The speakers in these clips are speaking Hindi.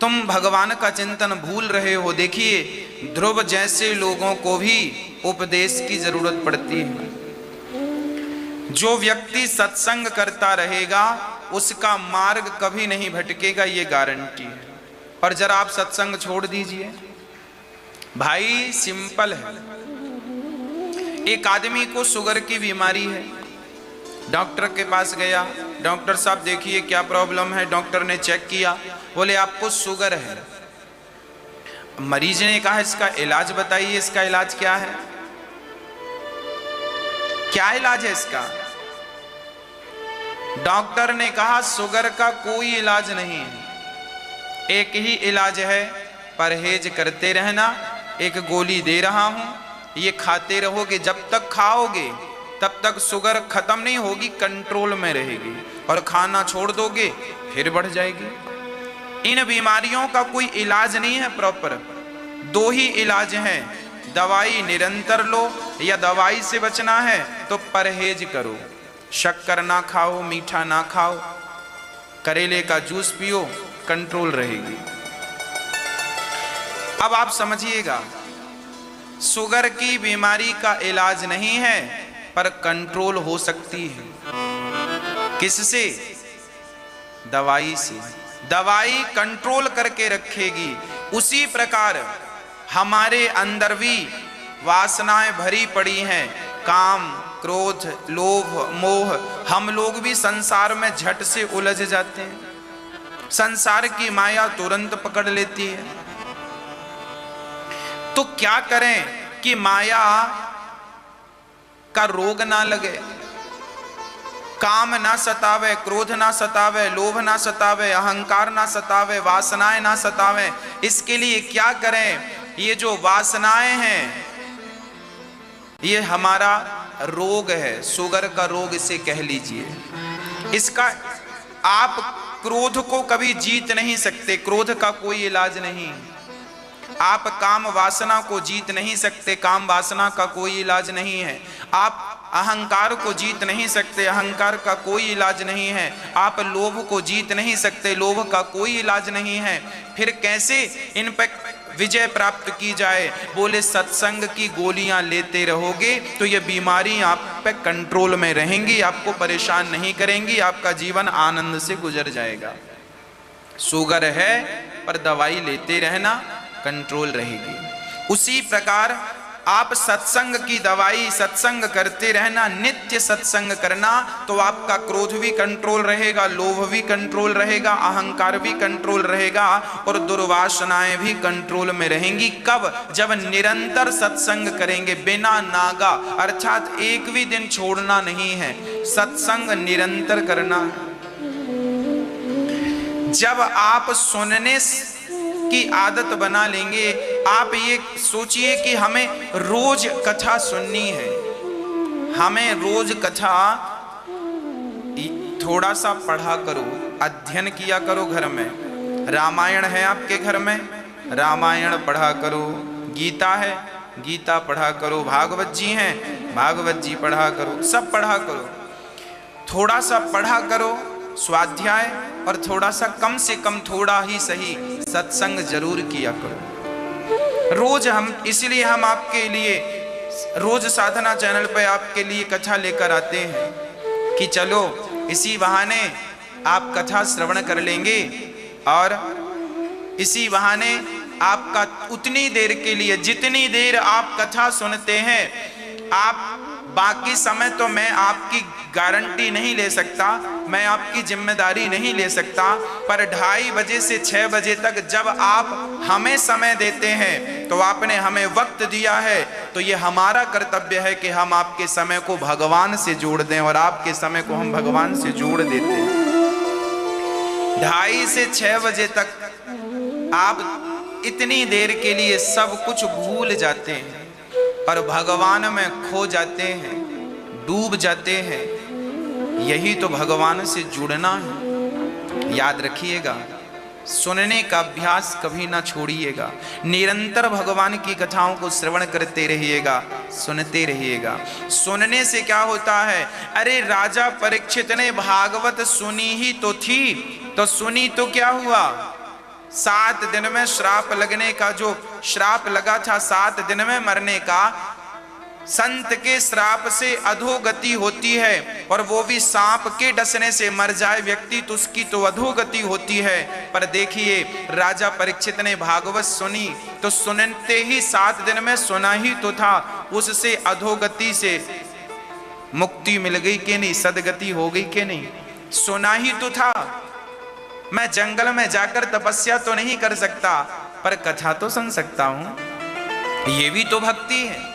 तुम भगवान का चिंतन भूल रहे हो। देखिए, ध्रुव जैसे लोगों को भी उपदेश की जरूरत पड़ती है। जो व्यक्ति सत्संग करता रहेगा उसका मार्ग कभी नहीं भटकेगा, ये गारंटी है। और जरा आप सत्संग छोड़ दीजिए भाई, सिंपल है। एक आदमी को शुगर की बीमारी है, डॉक्टर के पास गया, डॉक्टर साहब देखिए क्या प्रॉब्लम है। डॉक्टर ने चेक किया, बोले आपको शुगर है। मरीज ने कहा इसका इलाज बताइए, इसका इलाज क्या है, क्या इलाज है इसका? डॉक्टर ने कहा शुगर का कोई इलाज नहीं है, एक ही इलाज है, परहेज करते रहना। एक गोली दे रहा हूं, ये खाते रहोगे, जब तक खाओगे तब तक शुगर खत्म नहीं होगी, कंट्रोल में रहेगी, और खाना छोड़ दोगे फिर बढ़ जाएगी। इन बीमारियों का कोई इलाज नहीं है प्रॉपर, दो ही इलाज हैं, दवाई निरंतर लो या दवाई से बचना है तो परहेज करो। शक्कर ना खाओ, मीठा ना खाओ, करेले का जूस पियो, कंट्रोल रहेगी। अब आप समझिएगा, शुगर की बीमारी का इलाज नहीं है पर कंट्रोल हो सकती है। किससे? दवाई से। दवाई कंट्रोल करके रखेगी। उसी प्रकार हमारे अंदर भी वासनाएं भरी पड़ी हैं, काम, क्रोध, लोभ, मोह। हम लोग भी संसार में झट से उलझ जाते हैं, संसार की माया तुरंत पकड़ लेती है। तो क्या करें कि माया का रोग ना लगे, काम ना सतावे, क्रोध ना सतावे, लोभ ना सतावे, अहंकार ना सतावे, वासनाएं ना सतावे। इसके लिए क्या करें? ये जो वासनाएं हैं ये हमारा रोग है, शुगर का रोग इसे कह लीजिए। इसका आप क्रोध को कभी जीत नहीं सकते, क्रोध का कोई इलाज नहीं। आप काम वासना को जीत नहीं सकते, काम वासना का कोई इलाज नहीं है। आप अहंकार को जीत नहीं सकते, अहंकार का कोई इलाज नहीं है। आप लोभ को जीत नहीं सकते, लोभ का कोई इलाज नहीं है। फिर कैसे इन पर विजय प्राप्त की जाए? बोले सत्संग की गोलियां लेते रहोगे तो ये बीमारी आप पे कंट्रोल में रहेंगी, आपको परेशान नहीं करेंगी, आपका जीवन आनंद से गुजर जाएगा। शुगर है पर दवाई लेते रहना, कंट्रोल रहेगी। उसी प्रकार आप सत्संग की दवाई, सत्संग करते रहना, नित्य सत्संग करना, तो आपका क्रोध भी कंट्रोल रहेगा, लोभ भी कंट्रोल रहेगा, अहंकार भी कंट्रोल रहेगा और दुर्वासनाएं भी कंट्रोल में रहेंगी। कब? जब निरंतर सत्संग करेंगे, बिना नागा, अर्थात एक भी दिन छोड़ना नहीं है, सत्संग निरंतर करना। जब आप सुनने की आदत बना लेंगे, आप ये सोचिए कि हमें रोज कथा सुननी है, हमें रोज कथा थोड़ा सा पढ़ा करो, अध्ययन किया करो। घर में रामायण है आपके घर में, रामायण पढ़ा करो, गीता है, गीता पढ़ा करो, भागवत जी हैं, भागवत जी पढ़ा करो, सब पढ़ा करो। थोड़ा सा पढ़ा करो स्वाध्याय, और थोड़ा सा कम से कम, थोड़ा ही सही, सत्संग जरूर किया करो रोज। इसलिए हम आपके लिए रोज साधना चैनल पर आपके लिए कथा लेकर आते हैं कि चलो इसी बहाने आप कथा श्रवण कर लेंगे, और इसी बहाने आपका उतनी देर के लिए, जितनी देर आप कथा सुनते हैं, आप बाकी समय तो मैं आपकी गारंटी नहीं ले सकता, मैं आपकी जिम्मेदारी नहीं ले सकता, पर 2:30 बजे से 6 बजे तक जब आप हमें समय देते हैं, तो आपने हमें वक्त दिया है, तो ये हमारा कर्तव्य है कि हम आपके समय को भगवान से जोड़ दें, और आपके समय को हम भगवान से जोड़ देते हैं। 2:30 से 6 बजे तक आप इतनी देर के लिए सब कुछ भूल जाते हैं और भगवान में खो जाते हैं, डूब जाते हैं। यही तो भगवान से जुड़ना है। याद रखिएगा, सुनने का अभ्यास कभी ना छोड़िएगा, निरंतर भगवान की कथाओं को श्रवण करते रहिएगा, सुनते रहिएगा। सुनने से क्या होता है? अरे राजा परीक्षित ने भागवत सुनी ही तो थी, तो सुनी तो क्या हुआ? 7 दिन में श्राप लगने का, जो श्राप लगा था 7 दिन में मरने का, संत के श्राप से अधोगति होती है, और वो भी सांप के डसने से मर जाए व्यक्ति तो उसकी तो अधोगति होती है। पर देखिए राजा परीक्षित ने भागवत सुनी तो सुनते ही 7 दिन में सुना ही तो था, उससे अधोगति से मुक्ति मिल गई कि नहीं, सदगति हो गई कि नहीं, सुना ही तो था। मैं जंगल में जाकर तपस्या तो नहीं कर सकता पर कथा तो सुन सकता हूं, ये भी तो भक्ति है।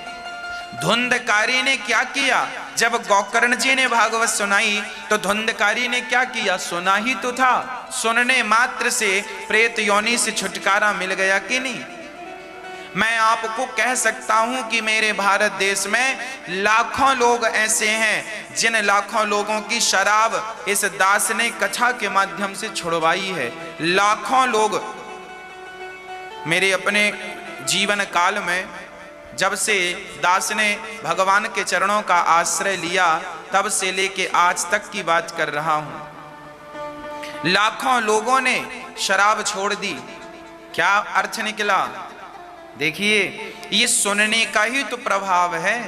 धुंधकारी ने क्या किया, जब गोकर्ण जी ने भागवत सुनाई तो धुंधकारी ने क्या किया, सुना ही तो था। सुनने मात्र से प्रेत योनि से छुटकारा मिल गया कि नहीं। मैं आपको कह सकता हूं कि मेरे भारत देश में लाखों लोग ऐसे हैं जिन लाखों लोगों की शराब इस दास ने कथा के माध्यम से छुड़वाई है। लाखों लोग मेरे अपने जीवन काल में, जब से दास ने भगवान के चरणों का आश्रय लिया तब से लेके आज तक की बात कर रहा हूं, लाखों लोगों ने शराब छोड़ दी। क्या अर्थ निकला? देखिए ये सुनने का ही तो प्रभाव है।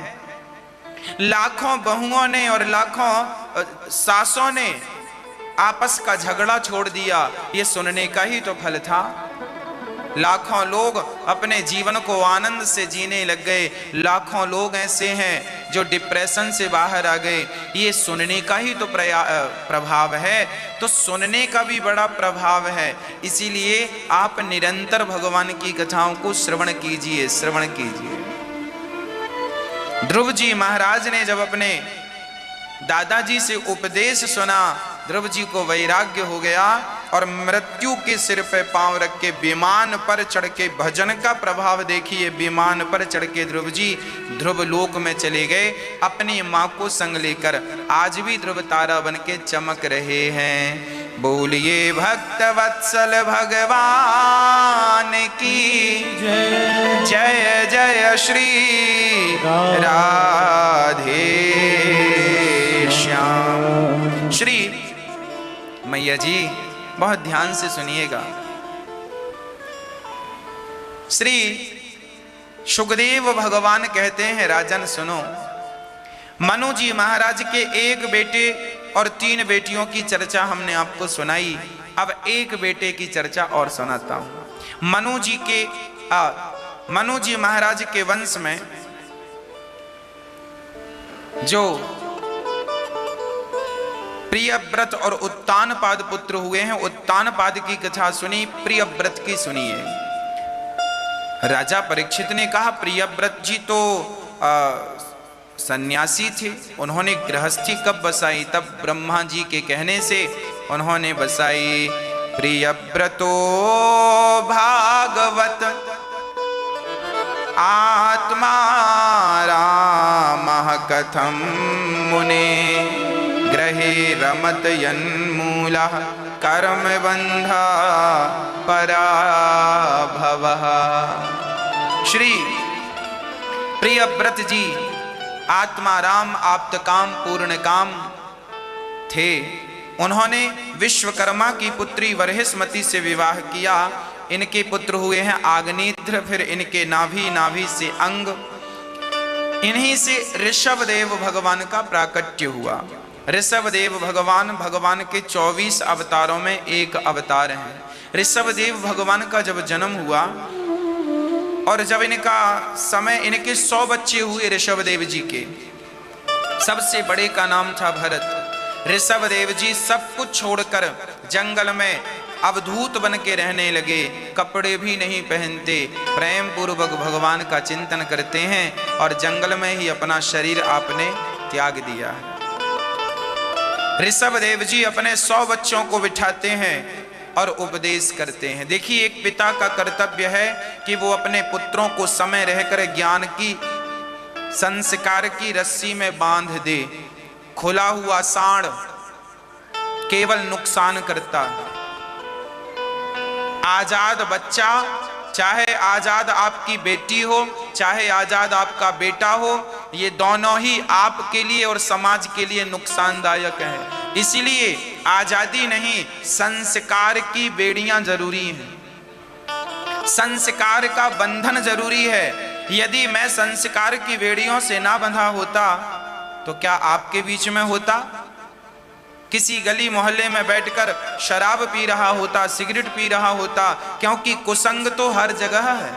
लाखों बहुओं ने और लाखों सासों ने आपस का झगड़ा छोड़ दिया, ये सुनने का ही तो फल था। लाखों लोग अपने जीवन को आनंद से जीने लग गए। लाखों लोग ऐसे हैं जो डिप्रेशन से बाहर आ गए, ये सुनने का ही तो प्रभाव है। तो सुनने का भी बड़ा प्रभाव है, इसीलिए आप निरंतर भगवान की कथाओं को श्रवण कीजिए, श्रवण कीजिए। ध्रुव जी महाराज ने जब अपने दादाजी से उपदेश सुना, ध्रुव जी को वैराग्य हो गया और मृत्यु के सिर पे पांव रख के विमान पर चढ़ के, भजन का प्रभाव देखिए, विमान पर चढ़ के ध्रुव जी ध्रुव लोक में चले गए अपनी माँ को संग लेकर। आज भी ध्रुव तारा बन के चमक रहे हैं। बोलिए भक्त वत्सल भगवान की जय, जय जय श्री राधे श्याम। श्री मैया जी बहुत ध्यान से सुनिएगा। श्री सुखदेव भगवान कहते हैं, राजन सुनो, मनु जी महाराज के एक बेटे और 3 बेटियों की चर्चा हमने आपको सुनाई। अब एक बेटे की चर्चा और सुनाता हूं। मनु जी महाराज के वंश में जो प्रियव्रत और उत्तानपाद पुत्र हुए हैं, उत्तानपाद की कथा सुनी, प्रियव्रत की सुनिए। राजा परीक्षित ने कहा प्रियव्रत जी तो सन्यासी थे, उन्होंने गृहस्थी कब बसाई? तब ब्रह्मा जी के कहने से उन्होंने बसाई। प्रियव्रतो भागवत आत्मा रामः कथम मुने ग्रहे रमत यन्मूलः कर्म बंधा पराभवः। श्री प्रियव्रत जी आत्माराम आप्त काम पूर्ण काम थे। उन्होंने विश्वकर्मा की पुत्री वर्हिष्मति से विवाह किया। इनके पुत्र हुए हैं आग्नेत्र, फिर इनके नाभि से अंग। इन्हीं से ऋषभदेव भगवान का प्राकट्य हुआ। ऋषभदेव भगवान के 24 अवतारों में एक अवतार हैं। ऋषभदेव भगवान का जब जन्म हुआ और जब इनका समय, इनके 100 बच्चे हुए ऋषभदेव जी के। सबसे बड़े का नाम था भरत। ऋषभदेव जी सब कुछ छोड़कर जंगल में अवधूत बन के रहने लगे, कपड़े भी नहीं पहनते, प्रेम पूर्वक भगवान का चिंतन करते हैं और जंगल में ही अपना शरीर आपने त्याग दिया है। ऋषभदेव जी अपने 100 बच्चों को बिठाते हैं और उपदेश करते हैं। देखिए एक पिता का कर्तव्य है कि वो अपने पुत्रों को समय रहकर ज्ञान की, संस्कार की रस्सी में बांध दे। खुला हुआ सांड केवल नुकसान करता है। आजाद बच्चा, चाहे आजाद आपकी बेटी हो, चाहे आजाद आपका बेटा हो, ये दोनों ही आपके लिए और समाज के लिए नुकसानदायक है। इसीलिए आजादी नहीं, संस्कार की बेड़ियां जरूरी हैं। संस्कार का बंधन जरूरी है। यदि मैं संस्कार की बेड़ियों से ना बंधा होता तो क्या आपके बीच में होता? किसी गली मोहल्ले में बैठकर शराब पी रहा होता, सिगरेट पी रहा होता, क्योंकि कुसंग तो हर जगह है।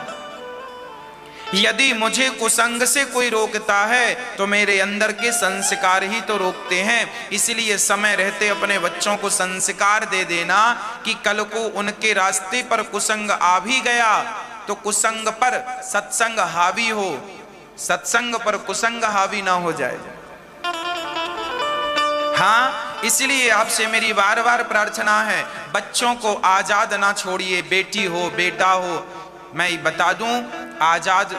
यदि मुझे कुसंग से कोई रोकता है तो मेरे अंदर के संस्कार ही तो रोकते हैं। इसलिए समय रहते अपने बच्चों को संस्कार दे देना कि कल को उनके रास्ते पर कुसंग आ भी गया तो कुसंग पर सत्संग हावी हो, सत्संग पर कुसंग हावी ना हो जाए। हाँ, इसलिए आपसे मेरी बार बार प्रार्थना है, बच्चों को आजाद ना छोड़िए। बेटी हो बेटा हो, मैं बता दूं, आजाद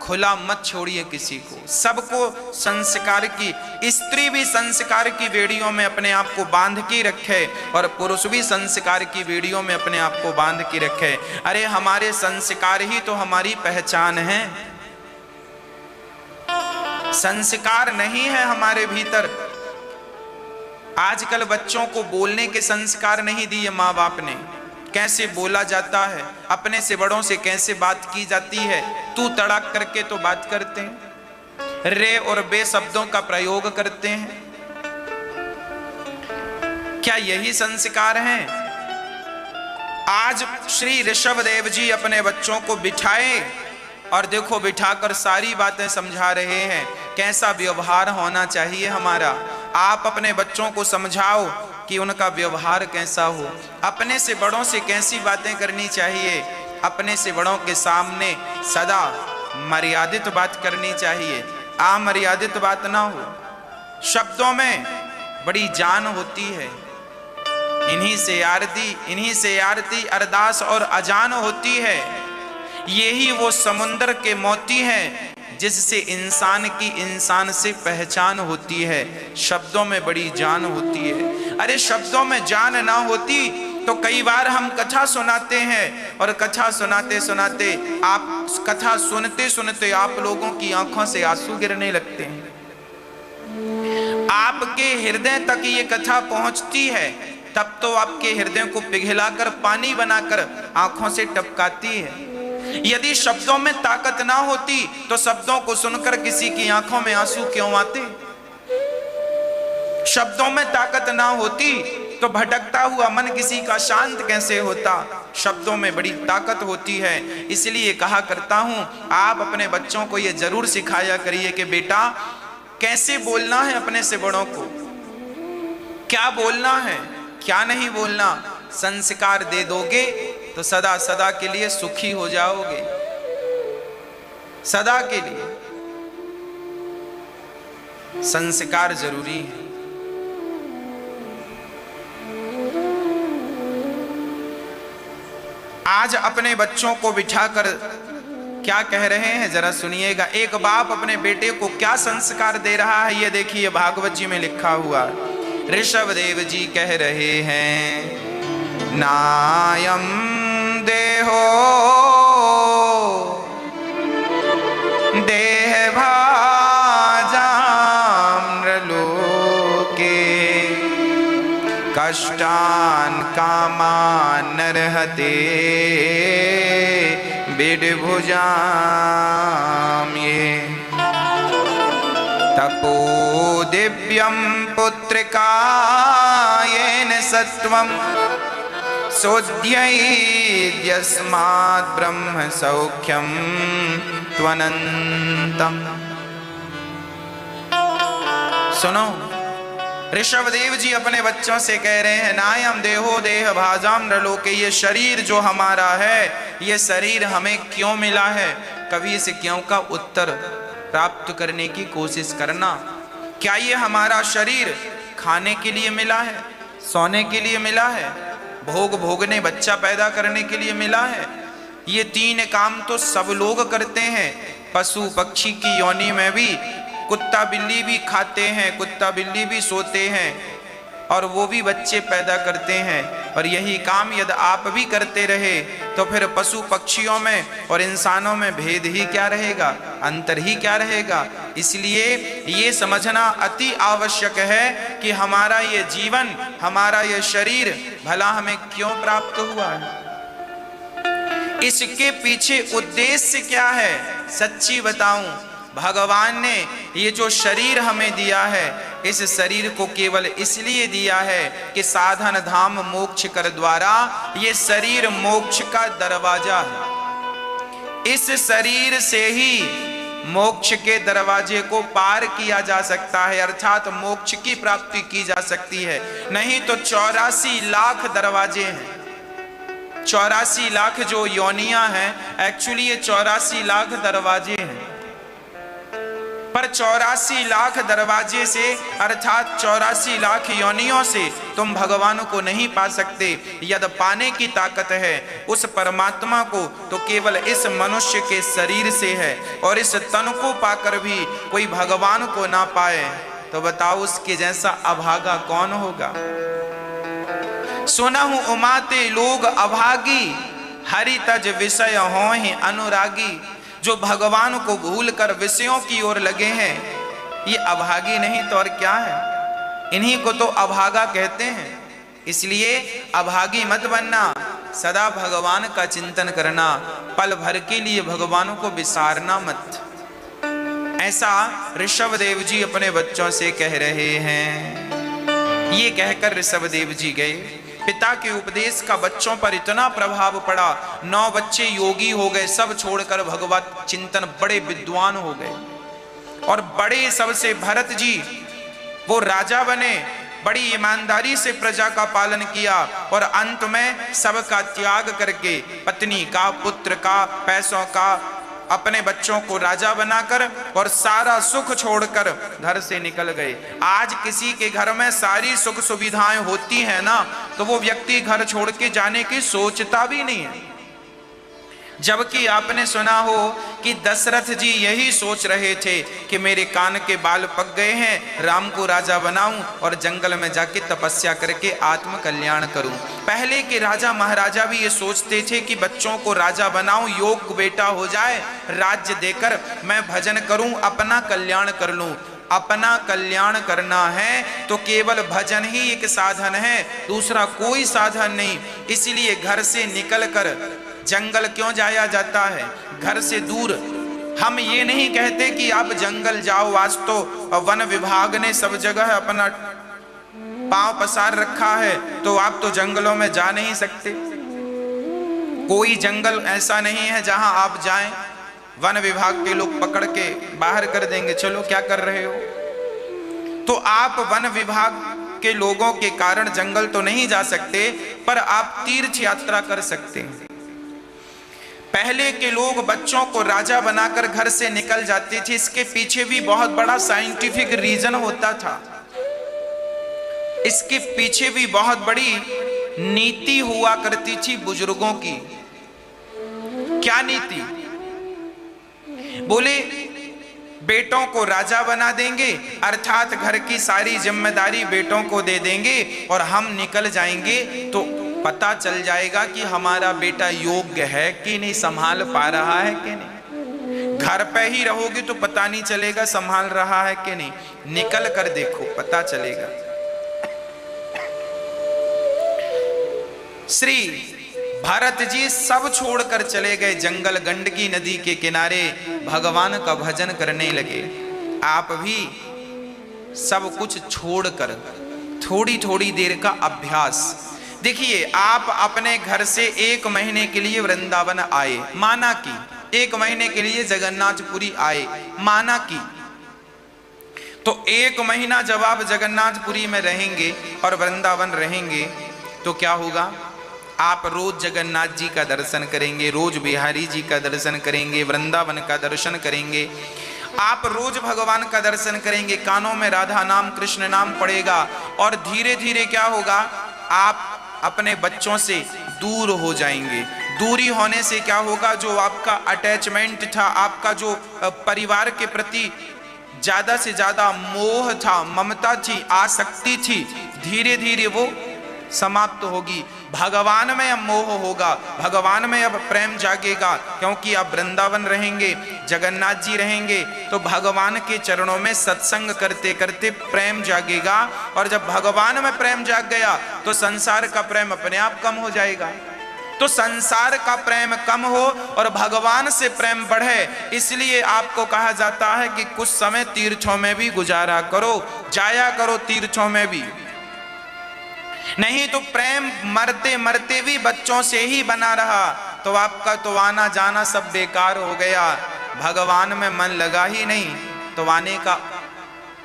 खुला मत छोड़िए किसी को। सबको संस्कार की, स्त्री भी संस्कार की बेड़ियों में अपने आप को बांध के रखे और पुरुष भी संस्कार की बेड़ियों में अपने आप को बांध के रखे। अरे हमारे संस्कार ही तो हमारी पहचान है। संस्कार नहीं है हमारे भीतर। आजकल बच्चों को बोलने के संस्कार नहीं दिए माँ बाप ने। कैसे बोला जाता है, अपने से बड़ों से कैसे बात की जाती है, तू तड़ाक करके तो बात करते हैं, रे और बे शब्दों का प्रयोग करते हैं। क्या यही संस्कार हैं? आज श्री ऋषभदेव जी अपने बच्चों को बिठाए और देखो बिठाकर सारी बातें समझा रहे हैं, कैसा व्यवहार होना चाहिए हमारा। आप अपने बच्चों को समझाओ कि उनका व्यवहार कैसा हो, अपने से बड़ों से कैसी बातें करनी चाहिए, अपने से बड़ों के सामने सदा मर्यादित बात करनी चाहिए, अमर्यादित बात ना हो। शब्दों में बड़ी जान होती है। इन्हीं से आरती अरदास और अजान होती है। यही वो समुंदर के मोती हैं जिससे इंसान की इंसान से पहचान होती है। शब्दों में बड़ी जान होती है। अरे शब्दों में जान ना होती तो कई बार हम कथा सुनाते हैं और कथा सुनाते सुनाते, आप कथा सुनते सुनते आप लोगों की आंखों से आंसू गिरने लगते हैं। आपके हृदय तक ये कथा पहुंचती है, तब तो आपके हृदय को पिघलाकर पानी बनाकर आंखों से टपकाती है। यदि शब्दों में ताकत ना होती तो शब्दों को सुनकर किसी की आंखों में आंसू क्यों आते? शब्दों में ताकत ना होती तो भटकता हुआ मन किसी का शांत कैसे होता? शब्दों में बड़ी ताकत होती है। इसलिए कहा करता हूं, आप अपने बच्चों को यह जरूर सिखाया करिए कि बेटा कैसे बोलना है अपने से बड़ों को, क्या बोलना है क्या नहीं बोलना। संस्कार दे दोगे तो सदा सदा के लिए सुखी हो जाओगे, सदा के लिए। संस्कार जरूरी है। आज अपने बच्चों को बिठाकर क्या कह रहे हैं जरा सुनिएगा। एक बाप अपने बेटे को क्या संस्कार दे रहा है ये देखिए, भागवत जी में लिखा हुआ। ऋषभदेव जी कह रहे हैं, नायम देहो देह भाजाम्रलोके कष्टान कामान नरहते बिडभुजाम। ये तपो दिव्यम पुत्रिकायेन सत्वम सोऽध्यैद्यस्मात् ब्रह्म सौख्यम त्वनन्तम। सुनो, ऋषभदेव जी अपने बच्चों से कह रहे हैं, नायम देहो देह भाजाम नरलोके। ये शरीर जो हमारा है, ये शरीर हमें क्यों मिला है? कभी इस क्यों का उत्तर प्राप्त करने की कोशिश करना। क्या ये हमारा शरीर खाने के लिए मिला है, सोने के लिए मिला है, भोग भोगने बच्चा पैदा करने के लिए मिला है? ये तीन काम तो सब लोग करते हैं। पशु पक्षी की योनि में भी कुत्ता बिल्ली भी खाते हैं, कुत्ता बिल्ली भी सोते हैं और वो भी बच्चे पैदा करते हैं। और यही काम यदि आप भी करते रहे तो फिर पशु पक्षियों में और इंसानों में भेद ही क्या रहेगा, अंतर ही क्या रहेगा। इसलिए ये समझना अति आवश्यक है कि हमारा ये जीवन, हमारा ये शरीर भला हमें क्यों प्राप्त हुआ है। इसके पीछे उद्देश्य क्या है? सच्ची बताऊं, भगवान ने ये जो शरीर हमें दिया है, इस शरीर को केवल इसलिए दिया है कि साधन धाम मोक्ष कर द्वारा ये शरीर मोक्ष का दरवाजा है। इस शरीर से ही मोक्ष के दरवाजे को पार किया जा सकता है, अर्थात मोक्ष की प्राप्ति की जा सकती है। नहीं तो 84 लाख दरवाजे हैं, 84 लाख जो योनियां हैं, एक्चुअली ये 84 लाख दरवाजे हैं। पर 84 लाख दरवाजे से अर्थात 84 लाख योनियों से तुम भगवान को नहीं पा सकते। यदि पाने की ताकत है उस परमात्मा को तो केवल इस मनुष्य के शरीर से है, और इस तन को पाकर भी कोई भगवान को ना पाए तो बताओ उसके जैसा अभागा कौन होगा। सुना हूं उमाते लोग अभागी, हरि तज विषय होहि अनुरागी। जो भगवान को भूलकर विषयों की ओर लगे हैं ये अभागी नहीं तो और क्या है, इन्हीं को तो अभागा कहते हैं। इसलिए अभागी मत बनना, सदा भगवान का चिंतन करना, पल भर के लिए भगवान को विसारना मत। ऐसा ऋषभदेव जी अपने बच्चों से कह रहे हैं। ये कहकर ऋषभदेव जी गए। पिता के उपदेश का बच्चों पर इतना प्रभाव पड़ा, 9 बच्चे योगी हो गए, सब छोड़कर भगवत चिंतन बड़े विद्वान हो गए। और बड़े सबसे भरत जी वो राजा बने, बड़ी ईमानदारी से प्रजा का पालन किया, और अंत में सबका त्याग करके पत्नी का, पुत्र का, पैसों का, अपने बच्चों को राजा बनाकर और सारा सुख छोड़कर घर से निकल गए। आज किसी के घर में सारी सुख सुविधाएं होती हैं ना, तो वो व्यक्ति घर छोड़ के जाने की सोचता भी नहीं है। जबकि आपने सुना हो कि दशरथ जी यही सोच रहे थे कि मेरे कान के बाल पक गए हैं, राम को राजा बनाऊं और जंगल में जाके तपस्या करके आत्म कल्याण करूं। पहले के राजा महाराजा भी ये सोचते थे कि बच्चों को राजा बनाऊं, योग्य बेटा हो जाए, राज्य देकर मैं भजन करूं, अपना कल्याण कर लूं। अपना कल्याण करना है तो केवल भजन ही एक साधन है, दूसरा कोई साधन नहीं। इसीलिए घर से निकलकर जंगल क्यों जाया जाता है, घर से दूर। हम ये नहीं कहते कि आप जंगल जाओ, आज तो वन विभाग ने सब जगह अपना पांव पसार रखा है, तो आप तो जंगलों में जा नहीं सकते। कोई जंगल ऐसा नहीं है जहां आप जाएं, वन विभाग के लोग पकड़ के बाहर कर देंगे, चलो क्या कर रहे हो। तो आप वन विभाग के लोगों के कारण जंगल तो नहीं जा सकते, पर आप तीर्थ यात्रा कर सकते हैं। पहले के लोग बच्चों को राजा बनाकर घर से निकल जाते थे, इसके पीछे भी बहुत बड़ा साइंटिफिक रीजन होता था। इसके पीछे भी बहुत बड़ी नीति हुआ करती थी बुजुर्गों की। क्या नीति? बोले बेटों को राजा बना देंगे, अर्थात घर की सारी जिम्मेदारी बेटों को दे देंगे और हम निकल जाएंगे, तो पता चल जाएगा कि हमारा बेटा योग्य है कि नहीं, संभाल पा रहा है कि नहीं। घर पे ही रहोगे तो पता नहीं चलेगा संभाल रहा है कि नहीं, निकल कर देखो पता चलेगा। श्री भरत जी सब छोड़कर चले गए जंगल, गंडकी नदी के किनारे भगवान का भजन करने लगे। आप भी सब कुछ छोड़कर थोड़ी थोड़ी देर का अभ्यास। देखिए, आप अपने घर से 1 महीने के लिए वृंदावन आए, माना कि 1 महीने के लिए जगन्नाथपुरी आए, माना कि, तो 1 महीना जब आप जगन्नाथपुरी में रहेंगे और वृंदावन रहेंगे तो क्या होगा? आप रोज जगन्नाथ जी का दर्शन करेंगे, रोज बिहारी जी का दर्शन करेंगे, वृंदावन का दर्शन करेंगे। आप रोज भगवान का दर्शन करेंगे, कानों में राधा नाम कृष्ण नाम पड़ेगा, और धीरे धीरे क्या होगा? आप अपने बच्चों से दूर हो जाएंगे। दूरी होने से क्या होगा? जो आपका अटैचमेंट था, आपका जो परिवार के प्रति ज्यादा से ज्यादा मोह था, ममता थी, आसक्ति थी, धीरे धीरे वो समाप्त होगी। भगवान में अब मोह होगा, भगवान में अब प्रेम जागेगा, क्योंकि अब वृंदावन रहेंगे, जगन्नाथ जी रहेंगे, तो भगवान के चरणों में सत्संग करते करते प्रेम जागेगा। और जब भगवान में प्रेम जाग गया तो संसार का प्रेम अपने आप कम हो जाएगा। तो संसार का प्रेम कम हो और भगवान से प्रेम बढ़े, इसलिए आपको कहा जाता है कि कुछ समय तीर्थों में भी गुजारा करो, जाया करो तीर्थों में भी। नहीं तो प्रेम मरते मरते भी बच्चों से ही बना रहा तो आपका तो आना जाना सब बेकार हो गया, भगवान में मन लगा ही नहीं, तो आने का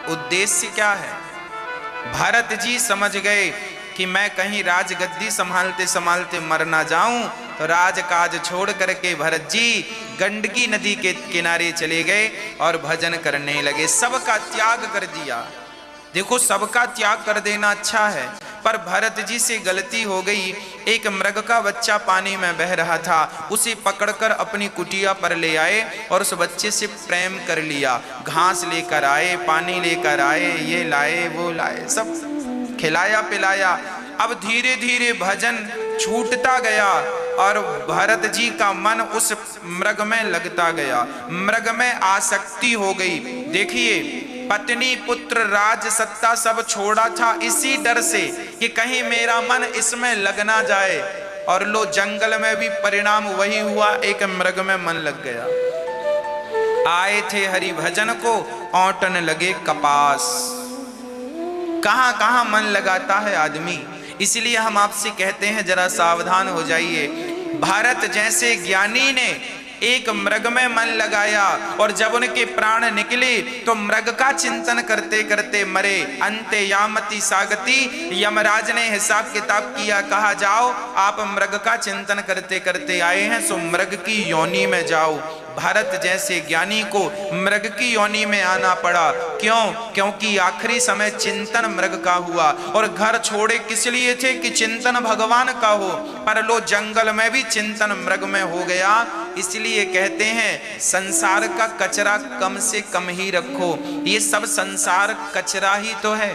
उद्देश्य क्या है। भरत जी समझ गए कि मैं कहीं राजगद्दी संभालते संभालते मर ना जाऊं, तो राजकाज छोड़ करके भरत जी गंडकी नदी के किनारे चले गए और भजन करने लगे। सबका त्याग कर दिया। देखो, सबका त्याग कर देना अच्छा है, पर भरत जी से गलती हो गई। एक मृग का बच्चा पानी में बह रहा था, उसे पकड़कर अपनी कुटिया पर ले आए और उस बच्चे से प्रेम कर लिया। घास लेकर आए, पानी लेकर आए, ये लाए वो लाए, सब खिलाया पिलाया। अब धीरे धीरे भजन छूटता गया और भरत जी का मन उस मृग में लगता गया, मृग में आसक्ति हो गई। देखिए, पत्नी पुत्र राज सत्ता सब छोड़ा था इसी डर से कि कहीं मेरा मन इसमें लग ना जाए, और लो जंगल में भी परिणाम वही हुआ, एक मृग में मन लग गया। आए थे हरि भजन को, औंटन लगे कपास। कहां कहां मन लगाता है आदमी, इसलिए हम आपसे कहते हैं जरा सावधान हो जाइए। भारत जैसे ज्ञानी ने एक मृग में मन लगाया और जब उनके प्राण निकले तो मृग का चिंतन करते करते मरे। अंते यामति सागति, यमराज ने हिसाब किताब किया, कहा जाओ आप मृग का चिंतन करते करते आए हैं, सो मृग की योनि में जाओ। भारत जैसे ज्ञानी को मृग की योनि में आना पड़ा। क्यों? क्योंकि आखिरी समय चिंतन मृग का हुआ, और घर छोड़े किस लिए थे कि चिंतन भगवान का हो, पर लो जंगल में भी चिंतन मृग में हो गया। इसलिए कहते हैं संसार का कचरा कम से कम ही रखो। ये सब संसार कचरा ही तो है,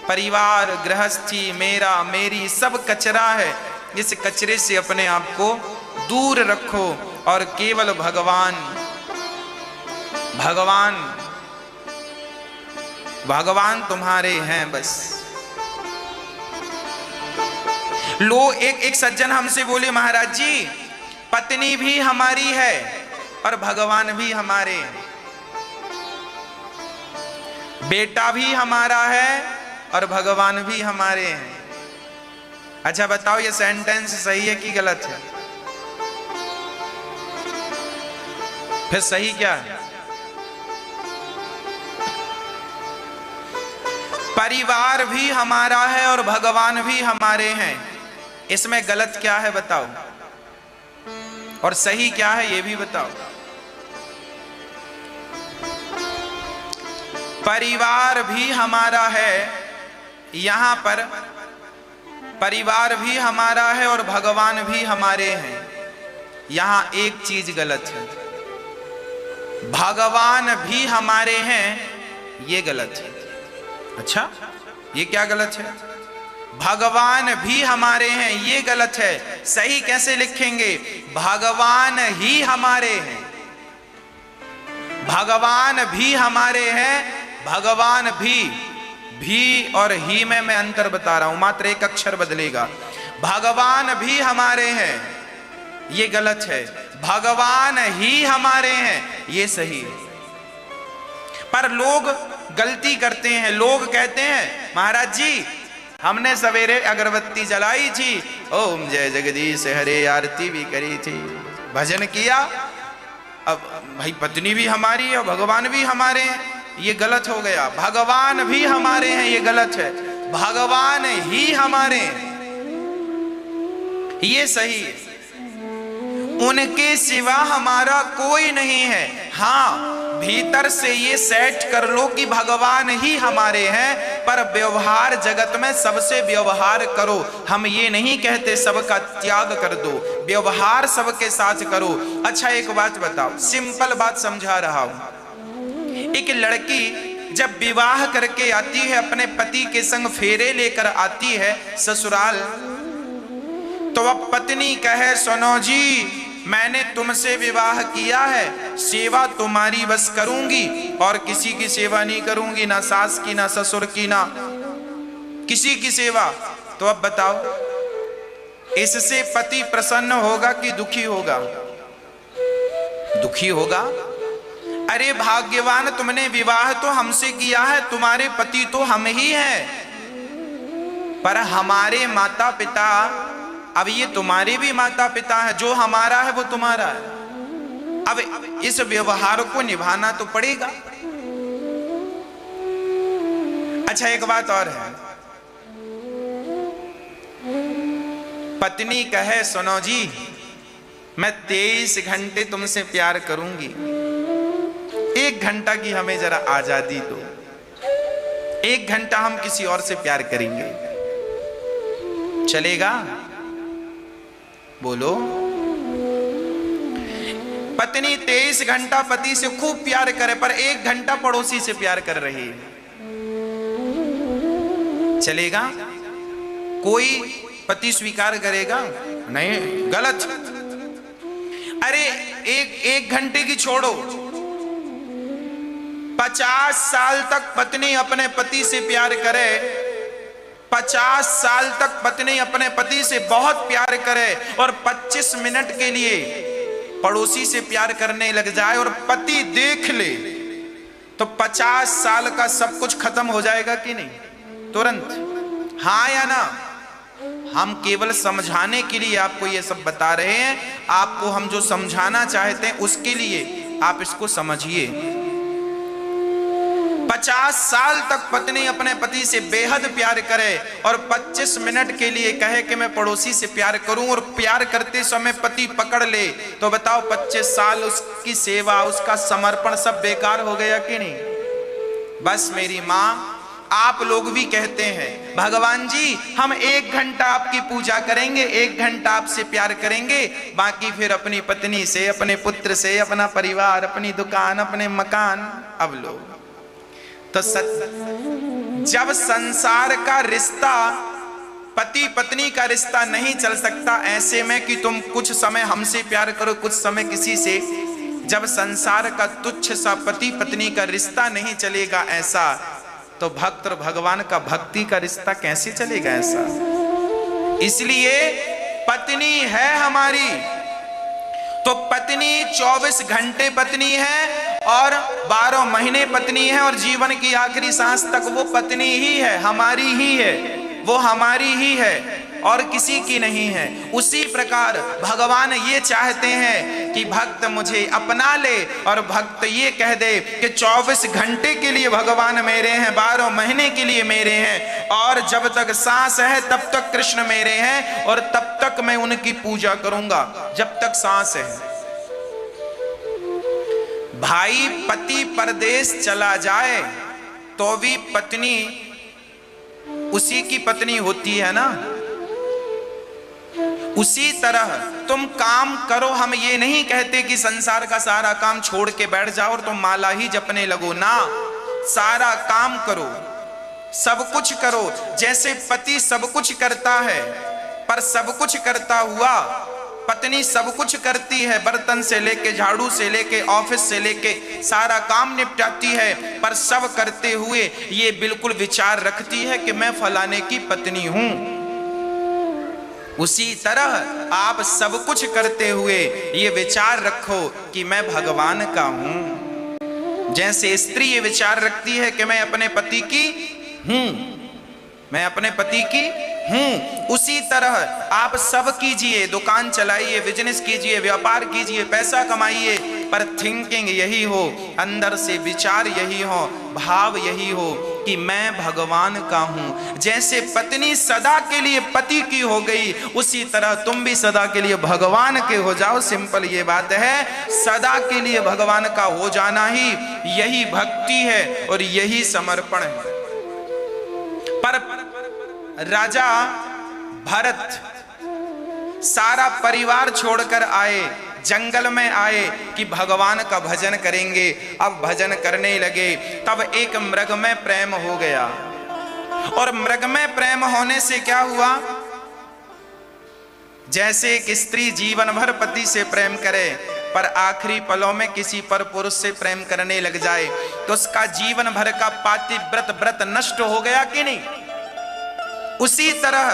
परिवार गृहस्थी मेरा मेरी सब कचरा है। इस कचरे से अपने आप को दूर रखो और केवल भगवान भगवान भगवान तुम्हारे हैं बस। लो एक सज्जन हमसे बोले, महाराज जी पत्नी भी हमारी है और भगवान भी हमारे हैं, बेटा भी हमारा है और भगवान भी हमारे हैं। अच्छा बताओ, ये सेंटेंस सही है कि गलत है? फिर सही क्या है? परिवार भी हमारा है और भगवान भी हमारे हैं, इसमें गलत क्या है बताओ, और सही क्या है ये भी बताओ। परिवार भी हमारा है, यहां पर परिवार भी हमारा है और भगवान भी हमारे हैं, यहां एक चीज गलत है। भगवान भी हमारे हैं ये गलत है। अच्छा, ये क्या गलत है? भगवान भी हमारे हैं ये गलत है। सही कैसे लिखेंगे? भगवान ही हमारे हैं, भगवान भी हमारे हैं, भगवान भी और ही में मैं अंतर बता रहा हूं, मात्र एक अक्षर बदलेगा। भगवान भी हमारे हैं ये गलत है, भगवान ही हमारे हैं ये सही है। पर लोग गलती करते हैं, लोग कहते हैं महाराज जी हमने सवेरे अगरबत्ती जलाई थी, ओम जय जगदीश हरे आरती भी करी थी, भजन किया, अब भाई पत्नी भी हमारी है और भगवान भी हमारे हैं, ये गलत हो गया। भगवान भी हमारे हैं ये गलत है, भगवान ही हमारे हैं ये सही है। उनके सिवा हमारा कोई नहीं है। हाँ, भीतर से ये सेट कर लो कि भगवान ही हमारे हैं, पर व्यवहार जगत में सबसे व्यवहार करो। हम ये नहीं कहते सबका त्याग कर दो, व्यवहार सबके साथ करो। अच्छा एक बात बताओ, सिंपल बात समझा रहा हूं। एक लड़की जब विवाह करके आती है, अपने पति के संग फेरे लेकर आती है ससुराल, तो अब पत्नी कहे सुनो जी मैंने तुमसे विवाह किया है, सेवा तुम्हारी बस करूंगी और किसी की सेवा नहीं करूंगी, ना सास की ना ससुर की ना किसी की सेवा। तो अब बताओ इससे पति प्रसन्न होगा कि दुखी होगा? दुखी होगा। अरे भाग्यवान, तुमने विवाह तो हमसे किया है, तुम्हारे पति तो हम ही हैं, पर हमारे माता पिता, अब ये तुम्हारे भी माता पिता है, जो हमारा है वो तुम्हारा है। अब इस व्यवहार को निभाना तो पड़ेगा। अच्छा, एक बात और है, पत्नी कहे सुनो जी, मैं 23 घंटे तुमसे प्यार करूंगी, 1 घंटा की हमें जरा आजादी दो, 1 घंटा हम किसी और से प्यार करेंगे, चलेगा? बोलो। पत्नी 23 घंटा पति से खूब प्यार करे, पर 1 घंटा पड़ोसी से प्यार कर रही है, चलेगा? कोई पति स्वीकार करेगा? नहीं, गलत। अरे एक घंटे की छोड़ो, 50 साल तक पत्नी अपने पति से प्यार करे, 50 साल तक पत्नी अपने पति से बहुत प्यार करे, और 25 मिनट के लिए पड़ोसी से प्यार करने लग जाए और पति देख ले, तो 50 साल का सब कुछ खत्म हो जाएगा कि नहीं? तुरंत। हाँ या ना? हम केवल समझाने के लिए आपको ये सब बता रहे हैं, आपको हम जो समझाना चाहते हैं उसके लिए आप इसको समझिए। 50 साल तक पत्नी अपने पति से बेहद प्यार करे और 25 मिनट के लिए कहे कि मैं पड़ोसी से प्यार करूं, और प्यार करते समय पति पकड़ ले, तो बताओ 25 साल उसकी सेवा, उसका समर्पण सब बेकार हो गया कि नहीं? बस मेरी मां, आप लोग भी कहते हैं भगवान जी हम 1 घंटा आपकी पूजा करेंगे, 1 घंटा आपसे प्यार करेंगे, बाकी फिर अपनी पत्नी से, अपने पुत्र से, अपना परिवार, अपनी दुकान, अपने मकान। अब लोग तो जब संसार का रिश्ता, पति पत्नी का रिश्ता नहीं चल सकता, ऐसे में कि तुम कुछ समय हमसे प्यार करो, कुछ समय किसी से, जब संसार का तुच्छ सा पति पत्नी का रिश्ता नहीं चलेगा ऐसा, तो भक्त और भगवान का भक्ति का रिश्ता कैसे चलेगा ऐसा? इसलिए पत्नी है हमारी, तो पत्नी 24 घंटे पत्नी है और 12 महीने पत्नी है, और जीवन की आखिरी सांस तक वो पत्नी ही है, हमारी ही है, वो हमारी ही है और किसी की नहीं है। उसी प्रकार भगवान ये चाहते हैं कि भक्त मुझे अपना ले, और भक्त ये कह दे कि 24 घंटे के लिए भगवान मेरे हैं, 12 महीने के लिए मेरे हैं, और जब तक सांस है तब तक कृष्ण मेरे हैं, और तब तक मैं उनकी पूजा करूंगा जब तक सांस है। भाई पति परदेश चला जाए तो भी पत्नी उसी की पत्नी होती है ना। उसी तरह तुम काम करो, हम ये नहीं कहते कि संसार का सारा काम छोड़ के बैठ जाओ और तुम माला ही जपने लगो ना। सारा काम करो, सब कुछ करो, जैसे पति सब कुछ करता है, पर सब कुछ करता हुआ पत्नी सब कुछ करती है, बर्तन से लेके, झाड़ू से लेके, ऑफिस से लेके सारा काम निपटाती है, पर सब करते हुए ये बिल्कुल विचार रखती है कि मैं फलाने की पत्नी हूं। उसी तरह आप सब कुछ करते हुए ये विचार रखो कि मैं भगवान का हूं। जैसे स्त्री ये विचार रखती है कि मैं अपने पति की हूं, मैं अपने पति की हूं, उसी तरह आप सब कीजिए, दुकान चलाइए, बिजनेस कीजिए, व्यापार कीजिए, पैसा कमाइए, पर थिंकिंग यही हो, अंदर से विचार यही हो, भाव यही हो कि मैं भगवान का हूं। जैसे पत्नी सदा के लिए पति की हो गई, उसी तरह तुम भी सदा के लिए भगवान के हो जाओ। सिंपल ये बात है, सदा के लिए भगवान का हो जाना ही यही भक्ति है और यही समर्पण है। पर राजा भरत सारा परिवार छोड़कर आए, जंगल में आए कि भगवान का भजन करेंगे। अब भजन करने लगे, तब एक मृग में प्रेम हो गया, और मृग में प्रेम होने से क्या हुआ, जैसे एक स्त्री जीवन भर पति से प्रेम करे पर आखिरी पलों में किसी पर पुरुष से प्रेम करने लग जाए, तो उसका जीवन भर का पातिव्रत व्रत नष्ट हो गया कि नहीं। उसी तरह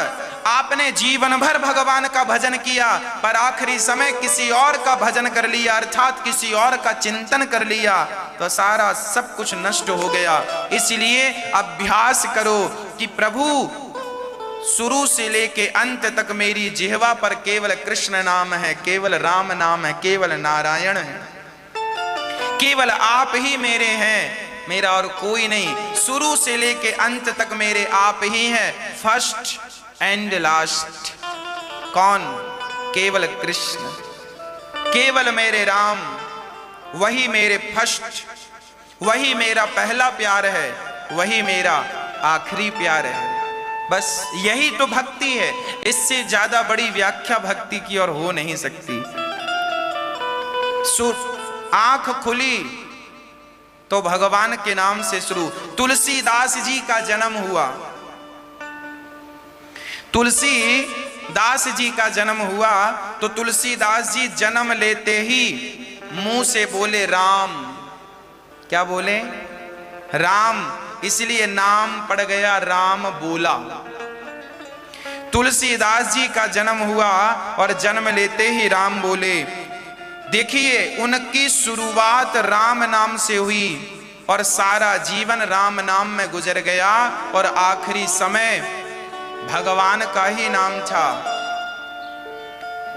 आपने जीवन भर भगवान का भजन किया, पर आखिरी समय किसी और का भजन कर लिया, अर्थात किसी और का चिंतन कर लिया, तो सारा सब कुछ नष्ट हो गया। इसलिए अभ्यास करो कि प्रभु शुरू से लेके अंत तक मेरी जिह्वा पर केवल कृष्ण नाम है, केवल राम नाम है, केवल नारायण है, केवल आप ही मेरे हैं, मेरा और कोई नहीं। शुरू से लेके अंत तक मेरे आप ही हैं, फर्स्ट एंड लास्ट। कौन? केवल कृष्ण, केवल मेरे राम, वही मेरे फर्स्ट, वही मेरा पहला प्यार है, वही मेरा आखिरी प्यार है। बस यही तो भक्ति है, इससे ज्यादा बड़ी व्याख्या भक्ति की और हो नहीं सकती। आंख खुली तो भगवान के नाम से शुरू। तुलसीदास जी का जन्म हुआ, तुलसीदास जी का जन्म हुआ तो तुलसीदास जी जन्म लेते ही मुंह से बोले राम। क्या बोले? राम। इसलिए नाम पड़ गया राम बोला। तुलसीदास जी का जन्म हुआ और जन्म लेते ही राम बोले। देखिए उनकी शुरुआत राम नाम से हुई और सारा जीवन राम नाम में गुजर गया और आखिरी समय भगवान का ही नाम था।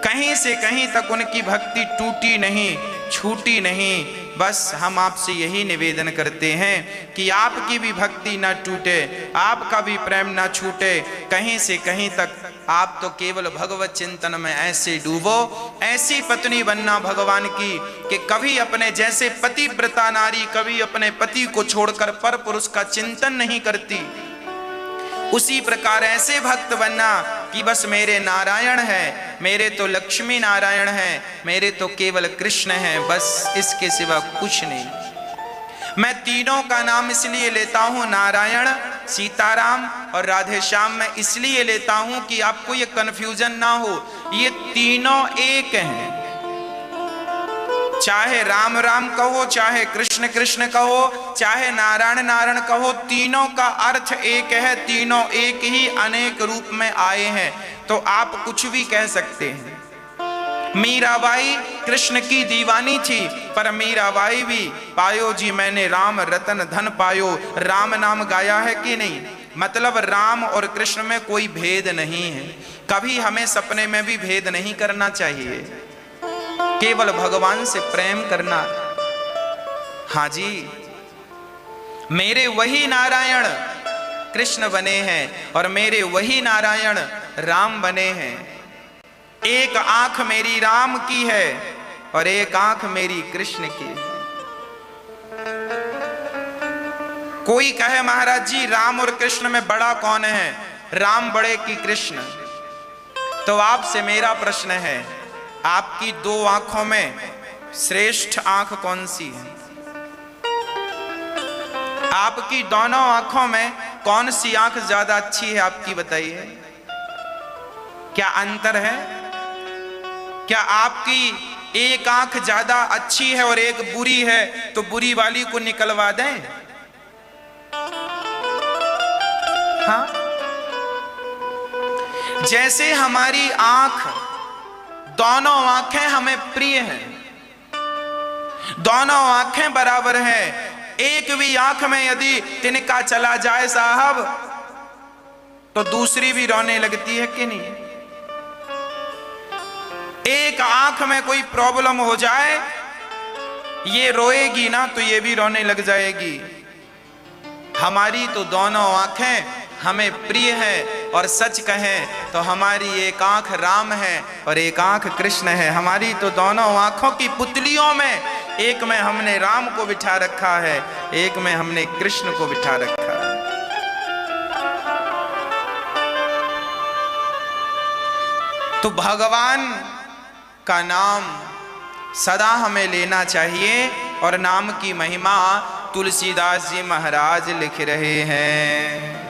कहीं से कहीं तक उनकी भक्ति टूटी नहीं, छूटी नहीं। बस हम आपसे यही निवेदन करते हैं कि आपकी भी भक्ति ना टूटे, आपका भी प्रेम ना छूटे। कहीं से कहीं तक आप तो केवल भगवत चिंतन में ऐसे डूबो, ऐसी पत्नी बनना भगवान की कि कभी अपने जैसे पतिव्रता नारी कभी अपने पति को छोड़कर पर पुरुष का चिंतन नहीं करती, उसी प्रकार ऐसे भक्त बनना कि बस मेरे नारायण है, मेरे तो लक्ष्मी नारायण है, मेरे तो केवल कृष्ण है, बस इसके सिवा कुछ नहीं। मैं तीनों का नाम इसलिए लेता हूं, नारायण, सीताराम और राधे श्याम में इसलिए लेता हूं कि आपको ये कंफ्यूजन ना हो। ये तीनों एक हैं, चाहे राम राम कहो, चाहे कृष्ण कृष्ण कहो, चाहे नारायण नारायण कहो, तीनों का अर्थ एक है। तीनों एक ही अनेक रूप में आए हैं, तो आप कुछ भी कह सकते हैं। मीराबाई कृष्ण की दीवानी थी, पर मीराबाई भी पायो जी मैंने राम रतन धन पायो, राम नाम गाया है कि नहीं? मतलब राम और कृष्ण में कोई भेद नहीं है। कभी हमें सपने में भी भेद नहीं करना चाहिए, केवल भगवान से प्रेम करना। हाँ जी, मेरे वही नारायण कृष्ण बने हैं और मेरे वही नारायण राम बने हैं। एक आंख मेरी राम की है और एक आंख मेरी कृष्ण की है। कोई कहे महाराज जी राम और कृष्ण में बड़ा कौन है, राम बड़े कि कृष्ण? तो आपसे मेरा प्रश्न है, आपकी दो आंखों में श्रेष्ठ आंख कौन सी है? आपकी दोनों आंखों में कौन सी आंख ज्यादा अच्छी है, आपकी बताइए। क्या अंतर है? क्या आपकी एक आंख ज्यादा अच्छी है और एक बुरी है तो बुरी वाली को निकलवा दें? हाँ, जैसे हमारी आंख, दोनों आंखें हमें प्रिय हैं, दोनों आंखें बराबर हैं। एक भी आंख में यदि तिनका चला जाए साहब तो दूसरी भी रोने लगती है कि नहीं? एक आंख में कोई प्रॉब्लम हो जाए, ये रोएगी ना तो ये भी रोने लग जाएगी। हमारी तो दोनों आंखें हमें प्रिय है, और सच कहें तो हमारी एक आंख राम है और एक आंख कृष्ण है। हमारी तो दोनों आंखों की पुतलियों में एक में हमने राम को बिठा रखा है, एक में हमने कृष्ण को बिठा रखा है। तो भगवान का नाम सदा हमें लेना चाहिए, और नाम की महिमा तुलसीदास जी महाराज लिख रहे हैं।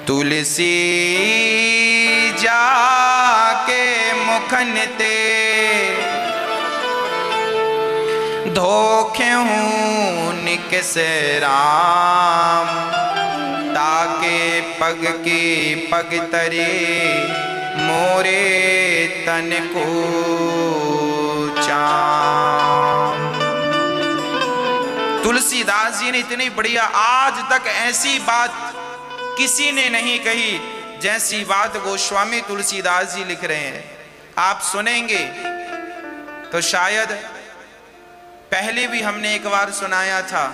तुलसी जाके मुखन ते धोखे हूँ निकस राम, जाके पग के पग तरे मोरे तन को चाम। तुलसीदास जी ने इतनी बढ़िया, आज तक ऐसी बात किसी ने नहीं कही जैसी बात गोस्वामी तुलसीदास जी लिख रहे हैं। आप सुनेंगे तो शायद पहले भी हमने एक बार सुनाया था,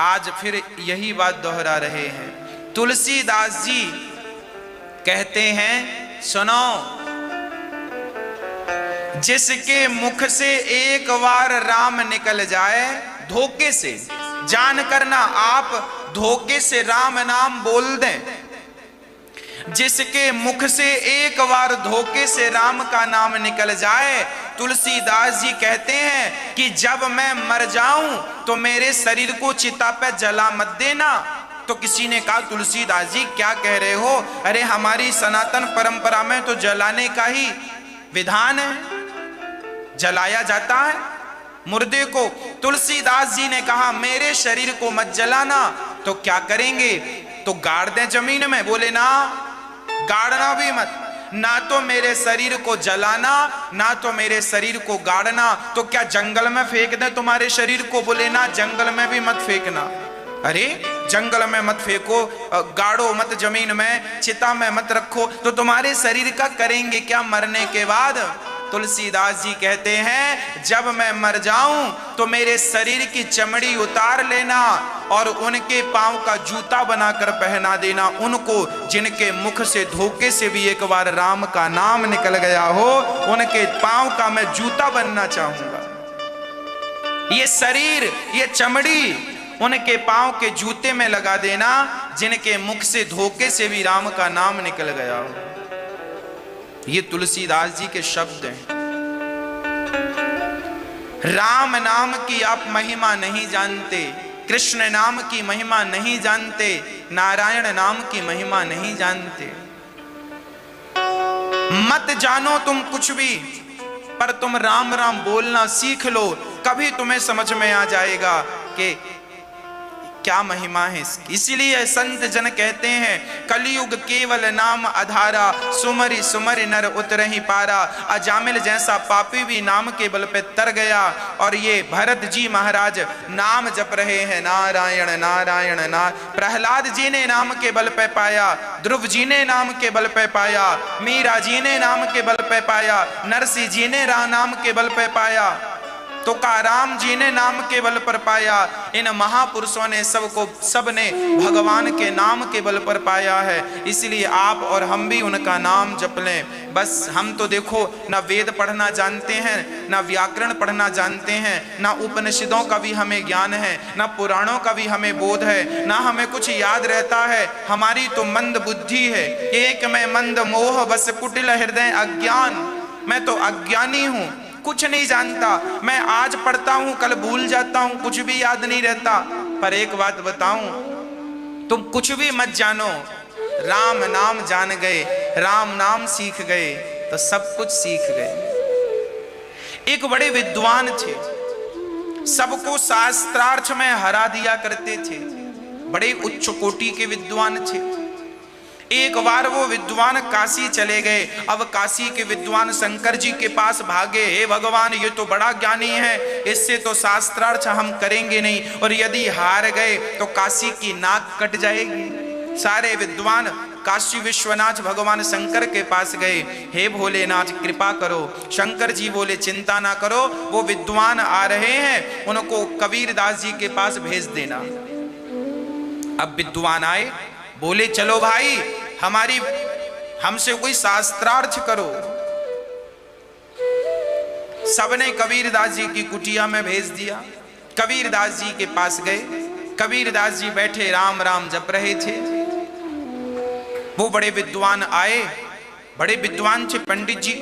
आज फिर यही बात दोहरा रहे हैं। तुलसीदास जी कहते हैं, सुनो, जिसके मुख से एक बार राम निकल जाए, धोखे से जान करना, आप धोखे से राम नाम बोल दें, जिसके मुख से एक बार धोखे से राम का नाम निकल जाए, तुलसीदास जी कहते हैं कि जब मैं मर जाऊं तो मेरे शरीर को चिता पे जला मत देना। तो किसी ने कहा, तुलसीदास जी क्या कह रहे हो? अरे हमारी सनातन परंपरा में तो जलाने का ही विधान है, जलाया जाता है मुर्दे को। तुलसीदास जी ने कहा, मेरे शरीर को मत जलाना। तो क्या करेंगे? तो गाड़ दें जमीन में। बोले ना, गाड़ना भी मत, ना तो मेरे शरीर को जलाना, ना तो मेरे शरीर को गाड़ना। तो क्या जंगल में फेंक दें तुम्हारे शरीर को? बोले ना, जंगल में भी मत फेंकना। अरे जंगल में मत फेंको, गाड़ो मत जमीन में, चिता में मत रखो, तो तुम्हारे शरीर का करेंगे क्या मरने के बाद? तुलसीदास जी कहते हैं, जब मैं मर जाऊं तो मेरे शरीर की चमड़ी उतार लेना और उनके पांव का जूता बनाकर पहना देना। उनको जिनके मुख से धोखे से भी एक बार राम का नाम निकल गया हो, उनके पांव का मैं जूता बनना चाहूंगा। ये शरीर, ये चमड़ी उनके पांव के जूते में लगा देना, जिनके मुख से धोखे से भी राम का नाम निकल गया हो। ये तुलसीदास जी के शब्द हैं। राम नाम की आप महिमा नहीं जानते, कृष्ण नाम की महिमा नहीं जानते, नारायण नाम की महिमा नहीं जानते। मत जानो तुम कुछ भी, पर तुम राम राम बोलना सीख लो, कभी तुम्हें समझ में आ जाएगा कि क्या महिमा है इसकी। इसीलिए संत जन कहते हैं, कलयुग केवल नाम आधारा, सुमरि सुमरि नर उतरहि पारा। अजामिल जैसा पापी भी नाम के बल पे तर गया, और ये भरत जी महाराज नाम जप रहे हैं, नारायण नारायण नारायण। प्रहलाद जी ने नाम के बल पे पाया, ध्रुव जी ने नाम के बल पे पाया, मीरा जी ने नाम के बल पे पाया, नरसिंह जी ने नाम के बल पे पाया, तुकाराम जी ने नाम के बल पर पाया। इन महापुरुषों ने सबने भगवान के नाम के बल पर पाया है। इसलिए आप और हम भी उनका नाम जप लें। बस हम तो देखो, ना वेद पढ़ना जानते हैं, ना व्याकरण पढ़ना जानते हैं, ना उपनिषदों का भी हमें ज्ञान है, ना पुराणों का भी हमें बोध है, ना हमें कुछ याद रहता है। हमारी तो मंद बुद्धि है, एक में मंद मोह बस कुटिल हृदय अज्ञान। मैं तो अज्ञानी हूं, कुछ नहीं जानता। मैं आज पढ़ता हूं, कल भूल जाता हूं, कुछ भी याद नहीं रहता। पर एक बात बताऊं, तुम कुछ भी मत जानो, राम नाम जान गए, राम नाम सीख गए तो सब कुछ सीख गए। एक बड़े विद्वान थे, सबको शास्त्रार्थ में हरा दिया करते थे, बड़े उच्च कोटि के विद्वान थे। एक बार वो विद्वान काशी चले गए। अब काशी के विद्वान शंकर जी के पास भागे, हे भगवान, ये तो बड़ा ज्ञानी है, इससे तो शास्त्रार्थ हम करेंगे नहीं, और यदि हार गए तो काशी की नाक कट जाएगी। सारे विद्वान काशी विश्वनाथ भगवान शंकर के पास गए, हे भोलेनाथ कृपा करो। शंकर जी बोले, चिंता ना करो, वो विद्वान आ रहे हैं, उनको कबीरदास जी के पास भेज देना। अब विद्वान आए, बोले, चलो भाई, हमसे कोई शास्त्रार्थ करो। सबने कबीरदास जी की कुटिया में भेज दिया। कबीरदास जी के पास गए। कबीरदास जी बैठे राम राम जप रहे थे। वो बड़े विद्वान आए, बड़े विद्वान थे पंडित जी।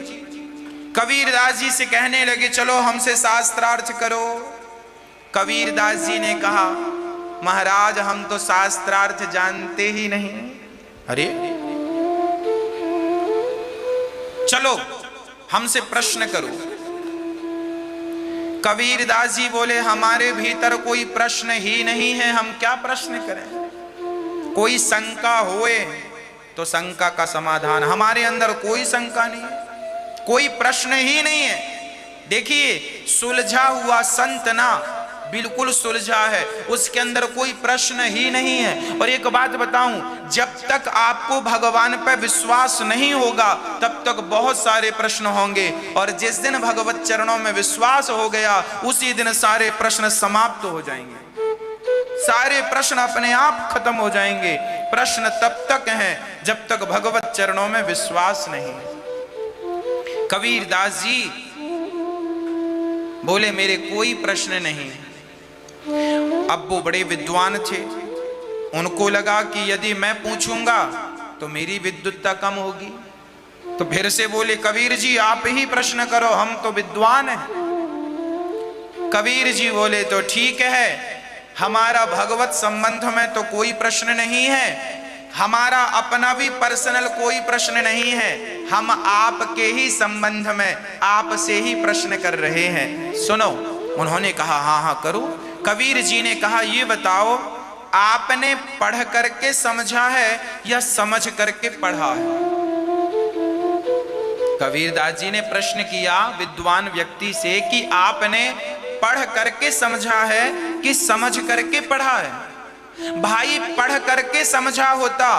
कबीरदास जी से कहने लगे, चलो हमसे शास्त्रार्थ करो। कबीरदास जी ने कहा, महाराज हम तो शास्त्रार्थ जानते ही नहीं। अरे चलो हमसे प्रश्न करो। कबीरदास जी बोले, हमारे भीतर कोई प्रश्न ही नहीं है, हम क्या प्रश्न करें। कोई शंका होए तो शंका का समाधान। हमारे अंदर कोई शंका नहीं है, कोई प्रश्न ही नहीं है। देखिए सुलझा हुआ संत ना बिल्कुल सुलझा है, उसके अंदर कोई प्रश्न ही नहीं है। और एक बात बताऊं, जब तक आपको भगवान पर विश्वास नहीं होगा तब तक बहुत सारे प्रश्न होंगे, और जिस दिन भगवत चरणों में विश्वास हो गया उसी दिन सारे प्रश्न समाप्त हो जाएंगे, सारे प्रश्न अपने आप खत्म हो जाएंगे। प्रश्न तब तक हैं जब तक भगवत चरणों में विश्वास नहीं। कबीरदास जी बोले मेरे कोई प्रश्न नहीं। अब वो बड़े विद्वान थे, उनको लगा कि यदि मैं पूछूंगा तो मेरी विद्वत्ता कम होगी, तो फिर से बोले कबीर जी आप ही प्रश्न करो, हम तो विद्वान हैं। कबीर जी बोले तो ठीक है, हमारा भगवत संबंध में तो कोई प्रश्न नहीं है, हमारा अपना भी पर्सनल कोई प्रश्न नहीं है, हम आपके ही संबंध में आपसे ही प्रश्न कर रहे हैं, सुनो। उन्होंने कहा हाँ हाँ करो। कबीर जी ने कहा ये बताओ आपने पढ़ करके समझा है या समझ करके पढ़ा है? कबीरदास जी ने प्रश्न किया विद्वान व्यक्ति से कि आपने पढ़ करके समझा है कि समझ करके पढ़ा है? भाई पढ़ करके समझा होता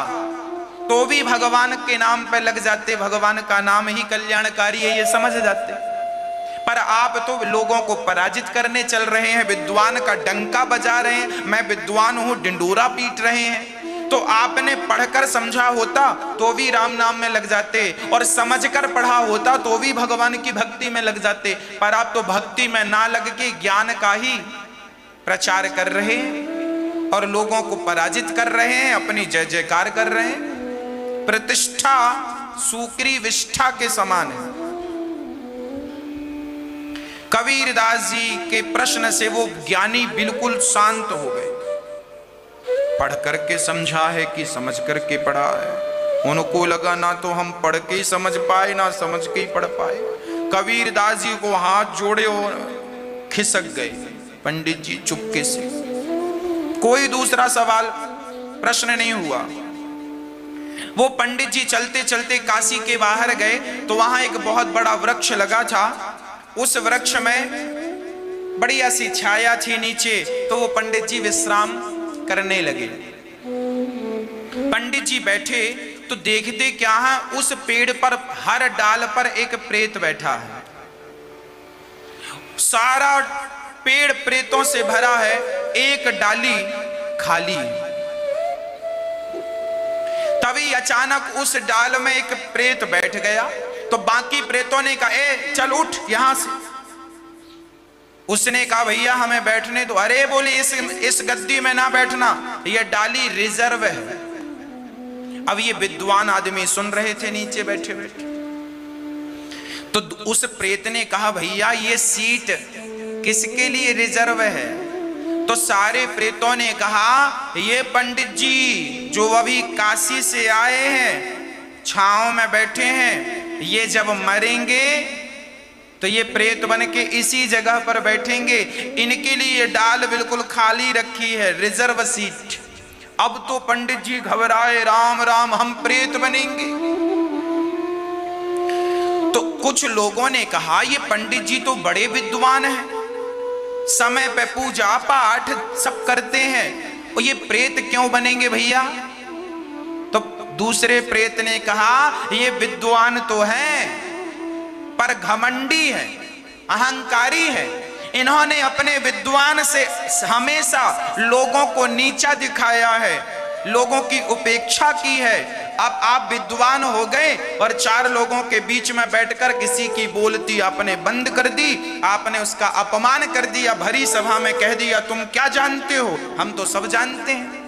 तो भी भगवान के नाम पे लग जाते, भगवान का नाम ही कल्याणकारी है ये समझ जाते। पर आप तो लोगों को पराजित करने चल रहे हैं, विद्वान का डंका बजा रहे हैं, मैं विद्वान हूं डिंडोरा पीट रहे हैं। तो आपने पढ़कर समझा होता तो भी राम नाम में लग जाते, और समझकर पढ़ा होता तो भी भगवान की भक्ति में लग जाते। पर आप तो भक्ति में ना लग के ज्ञान का ही प्रचार कर रहे हैं और लोगों को पराजित कर रहे हैं, अपनी जय जयकार कर रहे हैं। प्रतिष्ठा सूक्री विष्ठा के समान है। कबीरदास जी के प्रश्न से वो ज्ञानी बिल्कुल शांत हो गए। पढ़ करके समझा है कि समझ करके पढ़ा है? उनको लगा ना तो हम पढ़ के ही समझ पाए ना समझ के ही पढ़ पाए। कबीरदास जी को हाथ जोड़े और खिसक गए। पंडित जी चुपके से, कोई दूसरा सवाल प्रश्न नहीं हुआ। वो पंडित जी चलते चलते काशी के बाहर गए तो वहां एक बहुत बड़ा वृक्ष लगा था। उस वृक्ष में बढ़िया सी छाया थी नीचे, तो वो पंडित जी विश्राम करने लगे। पंडित जी बैठे तो देखते क्या है, उस पेड़ पर हर डाल पर एक प्रेत बैठा है। सारा पेड़ प्रेतों से भरा है, एक डाली खाली। तभी अचानक उस डाल में एक प्रेत बैठ गया तो बाकी प्रेतों ने कहा ए चल उठ यहां से। उसने कहा भैया हमें बैठने दो। अरे बोले इस गद्दी में ना बैठना, ये डाली रिजर्व है। अब ये विद्वान आदमी सुन रहे थे नीचे बैठे बैठे। तो उस प्रेत ने कहा भैया ये सीट किसके लिए रिजर्व है? तो सारे प्रेतों ने कहा ये पंडित जी जो अभी काशी से आए हैं, छांव में बैठे हैं, ये जब मरेंगे तो ये प्रेत बन के इसी जगह पर बैठेंगे, इनके लिए ये डाल बिल्कुल खाली रखी है, रिजर्व सीट। अब तो पंडित जी घबराए, राम राम हम प्रेत बनेंगे। तो कुछ लोगों ने कहा ये पंडित जी तो बड़े विद्वान हैं, समय पे पूजा पाठ सब करते हैं, और ये प्रेत क्यों बनेंगे भैया? तो दूसरे प्रेत ने कहा ये विद्वान तो हैं पर घमंडी है, अहंकारी है। इन्होंने अपने विद्वान से हमेशा लोगों को नीचा दिखाया है, लोगों की उपेक्षा की है। अब आप विद्वान हो गए और चार लोगों के बीच में बैठकर किसी की बोलती आपने बंद कर दी, आपने उसका अपमान कर दिया, भरी सभा में कह दिया तुम क्या जानते हो, हम तो सब जानते हैं।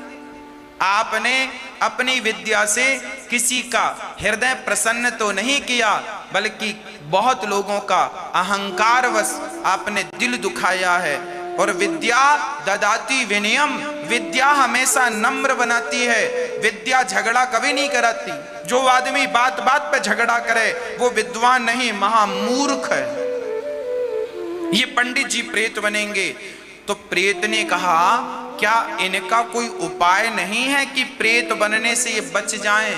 आपने अपनी विद्या से किसी का हृदय प्रसन्न तो नहीं किया, बल्कि बहुत लोगों का अहंकारवश आपने दिल दुखाया है। और विद्या ददाती विनयम, विद्या हमेशा नम्र बनाती है, विद्या झगड़ा कभी नहीं कराती। जो आदमी बात बात पे झगड़ा करे वो विद्वान नहीं, महामूर्ख है। ये पंडित जी प्रेत बनेंगे। तो प्रेत ने कहा क्या इनका कोई उपाय नहीं है कि प्रेत बनने से ये बच जाएं?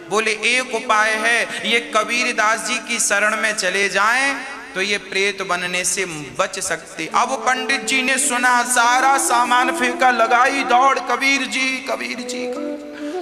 बोले एक उपाय है, ये कबीरदास जी की शरण में चले जाएं तो ये प्रेत बनने से बच सकते। अब पंडित जी ने सुना, सारा सामान फेंका, लगाई दौड़ कबीर जी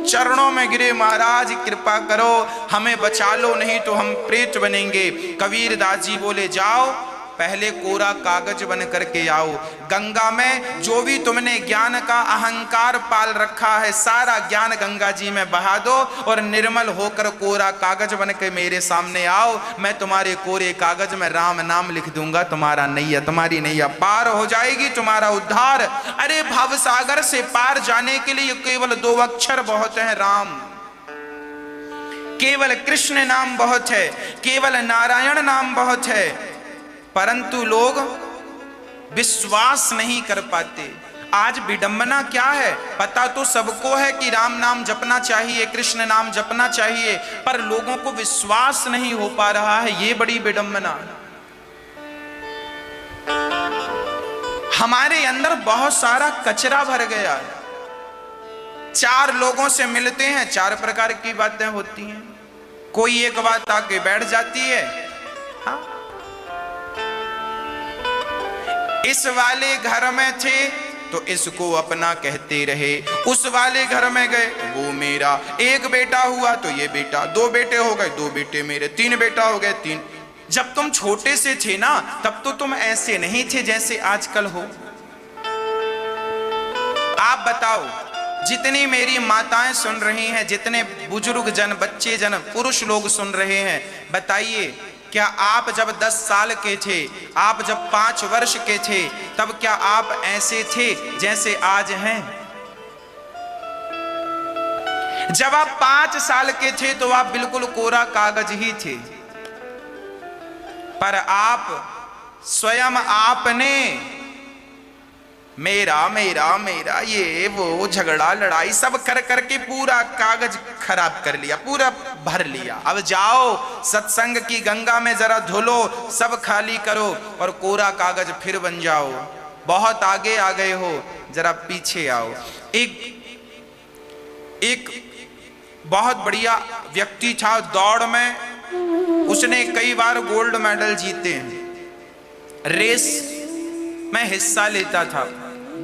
चरणों में गिरे, महाराज कृपा करो हमें बचा लो, नहीं तो हम प्रेत बनेंगे। कबीरदास जी बोले जाओ पहले कोरा कागज बन करके आओ, गंगा में जो भी तुमने ज्ञान का अहंकार पाल रखा है सारा ज्ञान गंगा जी में बहा दो और निर्मल होकर कोरा कागज बन के मेरे सामने आओ। मैं तुम्हारे कोरे कागज में राम नाम लिख दूंगा, तुम्हारी नैया पार हो जाएगी, तुम्हारा उद्धार। अरे भवसागर से पार जाने के लिए केवल 2 अक्षर बहुत है, राम। केवल कृष्ण नाम बहुत है, केवल नारायण नाम बहुत है, परंतु लोग विश्वास नहीं कर पाते। आज विडंबना क्या है? पता तो सबको है कि राम नाम जपना चाहिए, कृष्ण नाम जपना चाहिए, पर लोगों को विश्वास नहीं हो पा रहा है। ये बड़ी विडंबना। हमारे अंदर बहुत सारा कचरा भर गया है। 4 लोगों से मिलते हैं, 4 प्रकार की बातें होती हैं। कोई एक बात आके बैठ जाती है, हाँ इस वाले घर में थे तो इसको अपना कहते रहे, उस वाले घर में गए वो मेरा, एक बेटा हुआ तो ये बेटा, 2 बेटे हो गए 2 बेटे मेरे, 3 बेटा हो गए 3। जब तुम छोटे से थे ना तब तो तुम ऐसे नहीं थे जैसे आजकल हो। आप बताओ, जितनी मेरी माताएं सुन रही हैं, जितने बुजुर्ग जन, बच्चे जन, पुरुष लोग सुन रहे हैं, बताइए क्या आप जब 10 साल के थे, आप जब 5 वर्ष के थे, तब क्या आप ऐसे थे जैसे आज हैं? जब आप 5 साल के थे तो आप बिल्कुल कोरा कागज ही थे, पर आप स्वयं आपने मेरा मेरा मेरा ये वो झगड़ा लड़ाई सब कर करके पूरा कागज खराब कर लिया, पूरा भर लिया। अब जाओ सत्संग की गंगा में जरा धुलो, सब खाली करो और कोरा कागज फिर बन जाओ। बहुत आगे आ गए हो, जरा पीछे आओ। एक बहुत बढ़िया व्यक्ति था दौड़ में, उसने कई बार गोल्ड मेडल जीते, रेस में हिस्सा लेता था,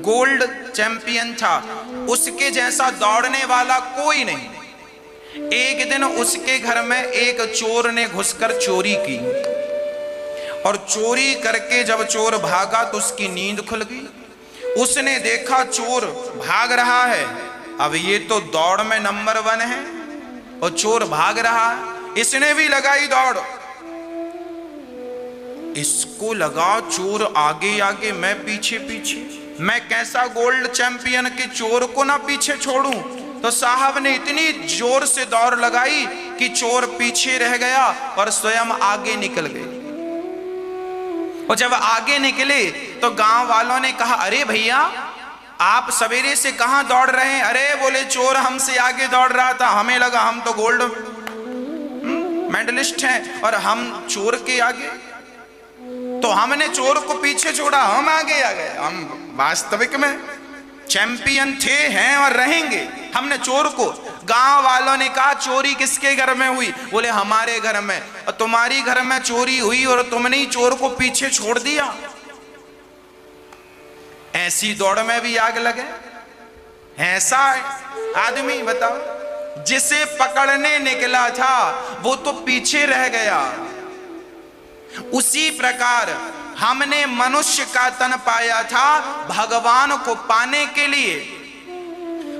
गोल्ड चैंपियन था, उसके जैसा दौड़ने वाला कोई नहीं। एक दिन उसके घर में एक चोर ने घुसकर चोरी की और चोरी करके जब चोर भागा तो उसकी नींद खुल गई। उसने देखा चोर भाग रहा है, अब ये तो दौड़ में नंबर 1 है और चोर भाग रहा है, इसने भी लगाई दौड़। इसको लगा चोर आगे आगे मैं पीछे पीछे, मैं कैसा गोल्ड चैंपियन के चोर को ना पीछे छोड़ूं। तो साहब ने इतनी जोर से दौड़ लगाई कि चोर पीछे रह गया और स्वयं आगे निकल गए। और जब आगे निकले तो गांव वालों ने कहा, अरे भैया आप सवेरे से कहां दौड़ रहे हैं? अरे बोले चोर हमसे आगे दौड़ रहा था, हमें लगा हम तो गोल्ड मेडलिस्ट हैं और हम चोर के आगे, तो हमने चोर को पीछे छोड़ा, हम आगे आ गए। हम वास्तविक में चैंपियन थे, हैं और रहेंगे। हमने चोर को, गांव वालों ने कहा चोरी किसके घर में हुई? बोले हमारे घर में। और तुम्हारी घर में चोरी हुई और तुमने ही चोर को पीछे छोड़ दिया? ऐसी दौड़ में भी आग लगे। ऐसा आदमी बताओ, जिसे पकड़ने निकला था वो तो पीछे रह गया। उसी प्रकार हमने मनुष्य का तन पाया था भगवान को पाने के लिए,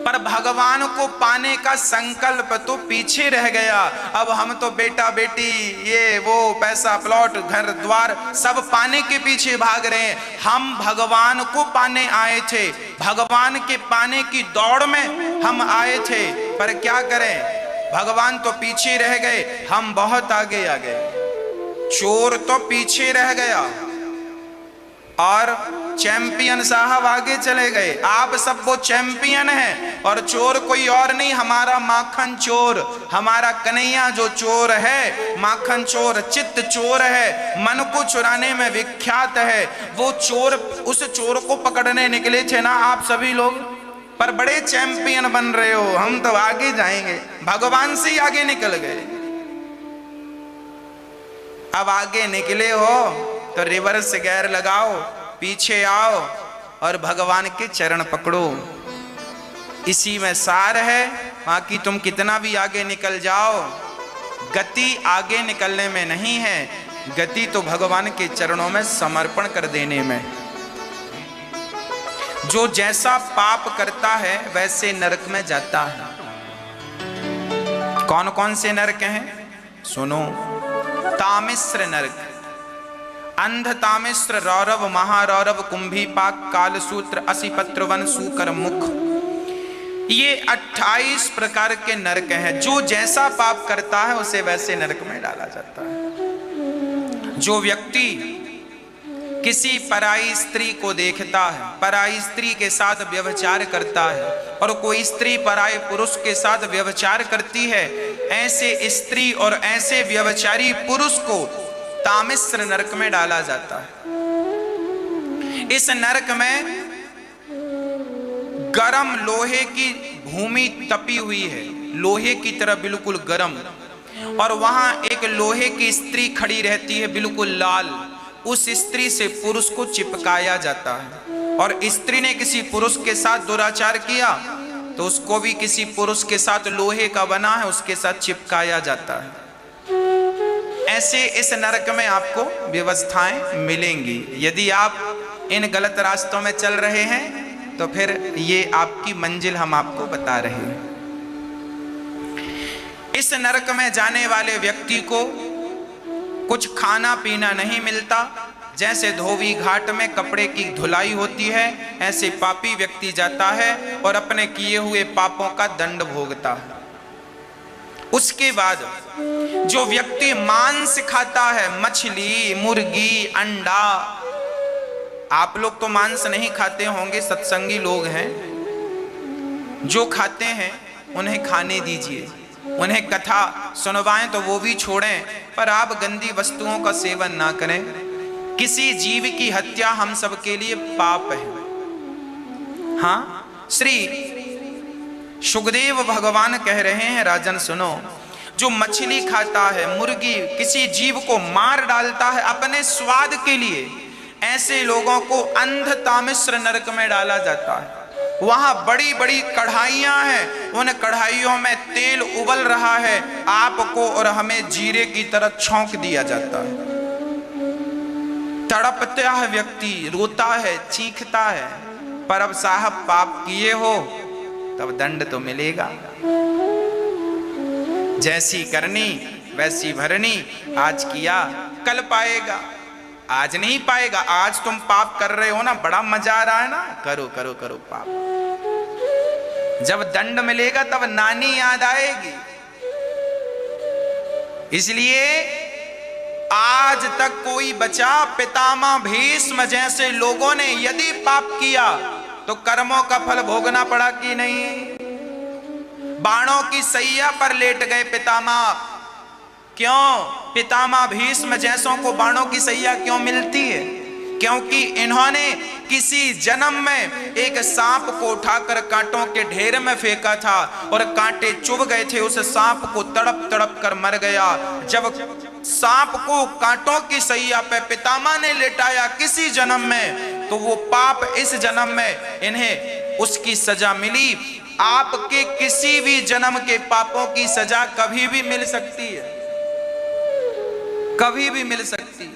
पर भगवान को पाने का संकल्प तो पीछे रह गया। अब हम तो बेटा बेटी, ये वो, पैसा, प्लॉट, घर द्वार सब पाने के पीछे भाग रहे हैं। हम भगवान को पाने आए थे, भगवान के पाने की दौड़ में हम आए थे, पर क्या करें, भगवान तो पीछे रह गए, हम बहुत आगे आ गए। चोर तो पीछे रह गया और चैंपियन साहब आगे चले गए। आप सब वो चैंपियन हैं और चोर कोई और नहीं, हमारा माखन चोर, हमारा कन्हैया जो चोर है, माखन चोर, चित्त चोर है, मन को चुराने में विख्यात है। वो चोर, उस चोर को पकड़ने निकले थे ना आप सभी लोग, पर बड़े चैंपियन बन रहे हो, हम तो आगे जाएंगे, भगवान से ही आगे निकल गए। अब आगे निकले हो तो रिवर्स गियर लगाओ, पीछे आओ और भगवान के चरण पकड़ो। इसी में सार है। बाकी तुम कितना भी आगे निकल जाओ, गति आगे निकलने में नहीं है, गति तो भगवान के चरणों में समर्पण कर देने में। जो जैसा पाप करता है वैसे नरक में जाता है। कौन कौन से नरक हैं सुनो। तामिश्र नरक, अंध तामिश्र, रौरव, महारौरव, कुंभीपाक, कालसूत्र, असिपत्र वन, सूकर मुख, ये 28 प्रकार के नरक हैं। जो जैसा पाप करता है उसे वैसे नरक में डाला जाता है। जो व्यक्ति किसी पराई स्त्री को देखता है, पराई स्त्री के साथ व्यभिचार करता है, और कोई स्त्री पराई पुरुष के साथ व्यभिचार करती है, ऐसे स्त्री और ऐसे व्यभिचारी पुरुष को तामिश्र नरक में डाला जाता है। इस नरक में गरम लोहे की भूमि तपी हुई है, लोहे की तरह बिल्कुल गरम, और वहां एक लोहे की स्त्री खड़ी रहती है बिल्कुल लाल। उस स्त्री से पुरुष को चिपकाया जाता है, और स्त्री ने किसी पुरुष के साथ दुराचार किया तो उसको भी किसी पुरुष के साथ लोहे का बना है उसके साथ चिपकाया जाता है। ऐसे इस नरक में आपको व्यवस्थाएं मिलेंगी। यदि आप इन गलत रास्तों में चल रहे हैं तो फिर ये आपकी मंजिल हम आपको बता रहे हैं। इस नरक में जाने वाले व्यक्ति को कुछ खाना पीना नहीं मिलता। जैसे धोबी घाट में कपड़े की धुलाई होती है, ऐसे पापी व्यक्ति जाता है और अपने किए हुए पापों का दंड भोगता है। उसके बाद जो व्यक्ति मांस खाता है, मछली, मुर्गी, अंडा, आप लोग तो मांस नहीं खाते होंगे, सत्संगी लोग हैं, जो खाते हैं उन्हें खाने दीजिए, उन्हें कथा सुनवाएं तो वो भी छोड़ें, पर आप गंदी वस्तुओं का सेवन ना करें। किसी जीव की हत्या हम सब के लिए पाप है। हाँ, श्री सुखदेव भगवान कह रहे हैं, राजन सुनो, जो मछली खाता है, मुर्गी, किसी जीव को मार डालता है अपने स्वाद के लिए, ऐसे लोगों को अंध तामिश्र नरक में डाला जाता है। वहां बड़ी बड़ी कढ़ाइयां हैं, उन कढ़ाइयों में तेल उबल रहा है, आपको और हमें जीरे की तरह छौंक दिया जाता है। तड़पता है व्यक्ति, रोता है, चीखता है, पर अब साहब पाप किए हो तब दंड तो मिलेगा। जैसी करनी वैसी भरनी, आज किया कल पाएगा, आज नहीं पाएगा। आज तुम पाप कर रहे हो ना, बड़ा मजा आ रहा है ना, करो करो करो पाप। जब दंड मिलेगा तब नानी याद आएगी। इसलिए आज तक कोई बचा, पितामह भीष्म जैसे लोगों ने यदि पाप किया तो कर्मों का फल भोगना पड़ा कि नहीं। बाणों की सैया पर लेट गए पितामह। क्यों? पितामह भीष्म जैसों को बाणों की सैया क्यों मिलती है? क्योंकि इन्होंने किसी जन्म में एक सांप को उठाकर कांटों के ढेर में फेंका था और कांटे चुभ गए थे, उस सांप को तड़प तड़प कर मर गया। जब सांप को कांटों की सैया पे पितामह ने लेटाया किसी जन्म में, तो वो पाप इस जन्म में इन्हें उसकी सजा मिली। आपके किसी भी जन्म के पापों की सजा कभी भी मिल सकती है, कभी भी मिल सकती है।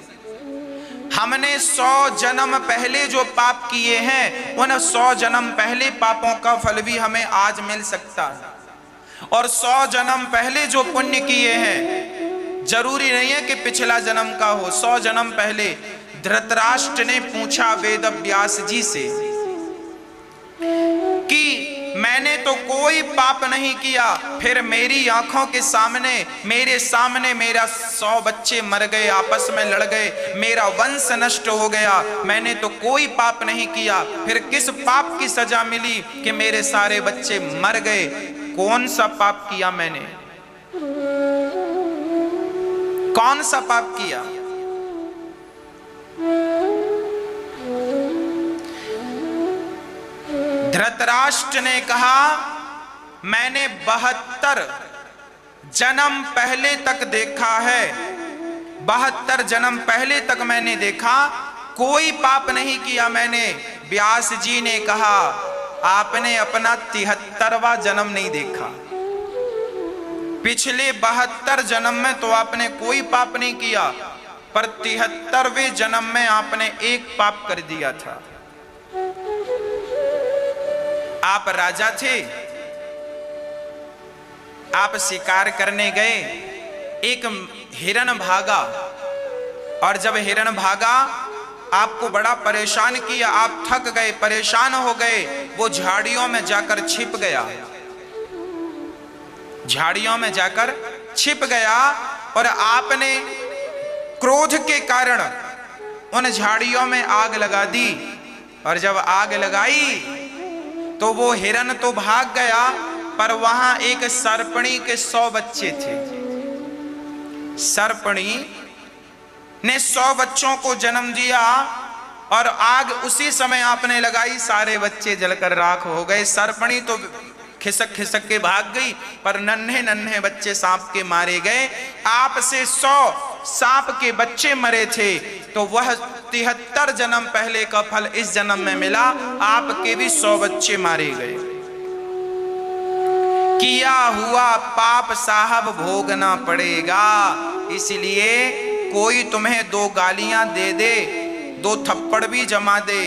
हमने 100 जन्म पहले जो पाप किए हैं, उन 100 जन्म पहले पापों का फल भी हमें आज मिल सकता है। और 100 जन्म पहले जो पुण्य किए हैं, जरूरी नहीं है कि पिछला जन्म का हो। 100 जन्म पहले धृतराष्ट्र ने पूछा वेद व्यास जी से कि मैंने तो कोई पाप नहीं किया, फिर मेरी आंखों के सामने, मेरे सामने मेरा 100 बच्चे मर गए, आपस में लड़ गए, मेरा वंश नष्ट हो गया, मैंने तो कोई पाप नहीं किया, फिर किस पाप की सजा मिली कि मेरे सारे बच्चे मर गए? कौन सा पाप किया मैंने? कौन सा पाप किया? धृतराष्ट्र ने कहा, मैंने 72 जन्म पहले तक देखा है, 72 जन्म पहले तक मैंने देखा, कोई पाप नहीं किया मैंने। व्यास जी ने कहा, आपने अपना 73वां जन्म नहीं देखा। पिछले 72 जन्म में तो आपने कोई पाप नहीं किया, पर 73वें जन्म में आपने एक पाप कर दिया था। आप राजा थे, आप शिकार करने गए, एक हिरण भागा, और जब हिरण भागा आपको बड़ा परेशान किया, आप थक गए, परेशान हो गए, वो झाड़ियों में जाकर छिप गया, झाड़ियों में जाकर छिप गया, और आपने क्रोध के कारण उन झाड़ियों में आग लगा दी, और जब आग लगाई तो वो हिरण तो भाग गया, पर वहां एक सर्पणी के 100 बच्चे थे। सर्पणी ने 100 बच्चों को जन्म दिया, और आग उसी समय आपने लगाई, सारे बच्चे जलकर राख हो गए। सर्पणी तो खिसक खिसक के भाग गई, पर नन्हे नन्हे बच्चे सांप के मारे गए। आपसे 100 सांप के बच्चे मरे थे, तो वह 73 जन्म पहले का फल इस जन्म में मिला, आपके भी 100 बच्चे मारे गए। किया हुआ पाप साहब भोगना पड़ेगा, इसलिए कोई तुम्हें 2 गालियां दे दे, 2 थप्पड़ भी जमा दे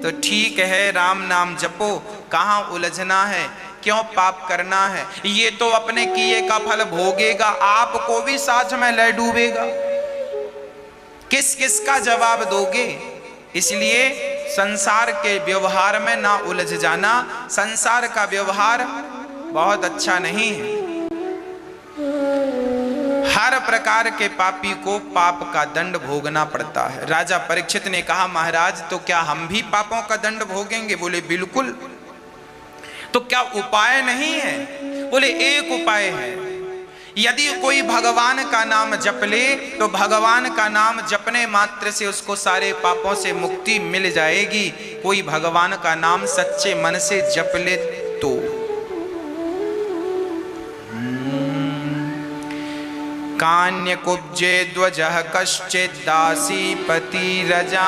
तो ठीक है, राम नाम जपो, कहां उलझना है, क्यों पाप करना है? ये तो अपने किए का फल भोगेगा, आपको भी साथ में ले डूबेगा। किस किस का जवाब दोगे? इसलिए संसार के व्यवहार में ना उलझ जाना। संसार का व्यवहार बहुत अच्छा नहीं है। हर प्रकार के पापी को पाप का दंड भोगना पड़ता है। राजा परीक्षित ने कहा, महाराज तो क्या हम भी पापों का दंड भोगेंगे? बोले बिल्कुल। तो क्या उपाय नहीं है? बोले एक उपाय है, यदि कोई भगवान का नाम जप ले तो भगवान का नाम जपने मात्र से उसको सारे पापों से मुक्ति मिल जाएगी। कोई भगवान का नाम सच्चे मन से जप ले तो। कान्य कुब्जे ध्वजः कश्चित् दासीपति रजा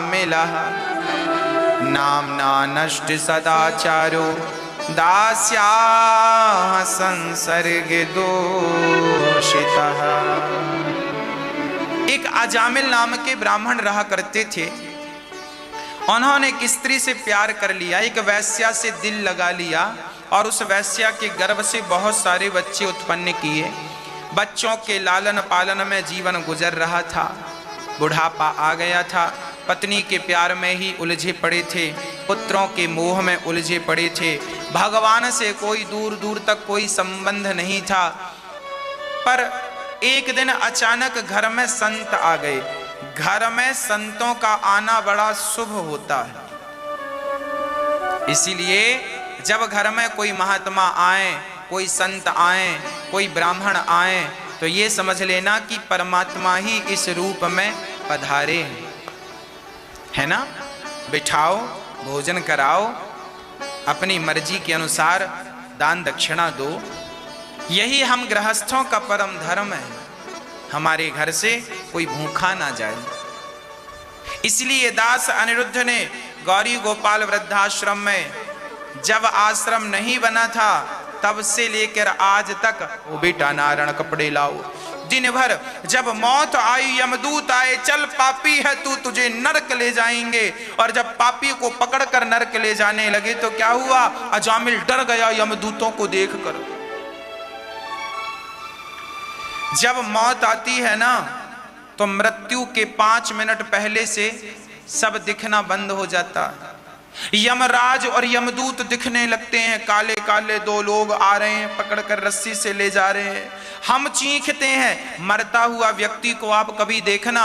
मिलः, नामना नष्ट सदाचारो दास्या संसर्ग दोषितः। एक अजामिल नाम के ब्राह्मण रहा करते थे। उन्होंने एक स्त्री से प्यार कर लिया, एक वैश्या से दिल लगा लिया, और उस वैश्या के गर्भ से बहुत सारे बच्चे उत्पन्न किए। बच्चों के लालन पालन में जीवन गुजर रहा था। बुढ़ापा आ गया था, पत्नी के प्यार में ही उलझे पड़े थे, पुत्रों के मोह में उलझे पड़े थे, भगवान से कोई दूर दूर तक कोई संबंध नहीं था। पर एक दिन अचानक घर में संत आ गए। घर में संतों का आना बड़ा शुभ होता है, इसीलिए जब घर में कोई महात्मा आए, कोई संत आए, कोई ब्राह्मण आए, तो ये समझ लेना कि परमात्मा ही इस रूप में पधारे हैं, है ना। बिठाओ, भोजन कराओ, अपनी मर्जी के अनुसार दान दक्षिणा दो। यही हम गृहस्थों का परम धर्म है, हमारे घर से कोई भूखा ना जाए। इसलिए दास अनिरुद्ध ने गौरी गोपाल वृद्धाश्रम में, जब आश्रम नहीं बना था तब से लेकर आज तक, वो बेटा नारायण कपड़े लाओ, दिन भर जब मौत आई, यमदूत आए, चल पापी है तू, तुझे नरक ले जाएंगे। और जब पापी को पकड़कर नरक ले जाने लगे तो क्या हुआ? अजामिल डर गया यमदूतों को देखकर। जब मौत आती है ना, तो मृत्यु के 5 मिनट पहले से सब दिखना बंद हो जाता है। यमराज और यमदूत दिखने लगते हैं, काले काले दो लोग आ रहे हैं, पकड़कर रस्सी से ले जा रहे हैं। हम चीखते हैं। मरता हुआ व्यक्ति को आप कभी देखना,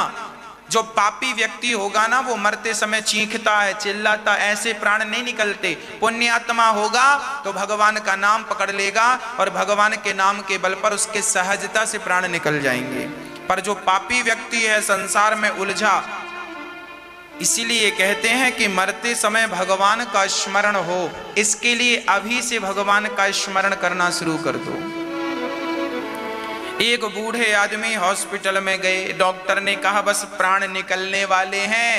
जो पापी व्यक्ति होगा ना वो मरते समय चीखता है, चिल्लाता, ऐसे प्राण नहीं निकलते। पुण्यात्मा होगा तो भगवान का नाम पकड़ लेगा और भगवान के नाम के बल पर उसके सहजता से प्राण निकल जाएंगे। पर जो पापी व्यक्ति है, संसार में उलझा, इसीलिए कहते हैं कि मरते समय भगवान का स्मरण हो। इसके लिए अभी से भगवान का स्मरण करना शुरू कर दो। एक बूढ़े आदमी हॉस्पिटल में गए, डॉक्टर ने कहा बस प्राण निकलने वाले हैं,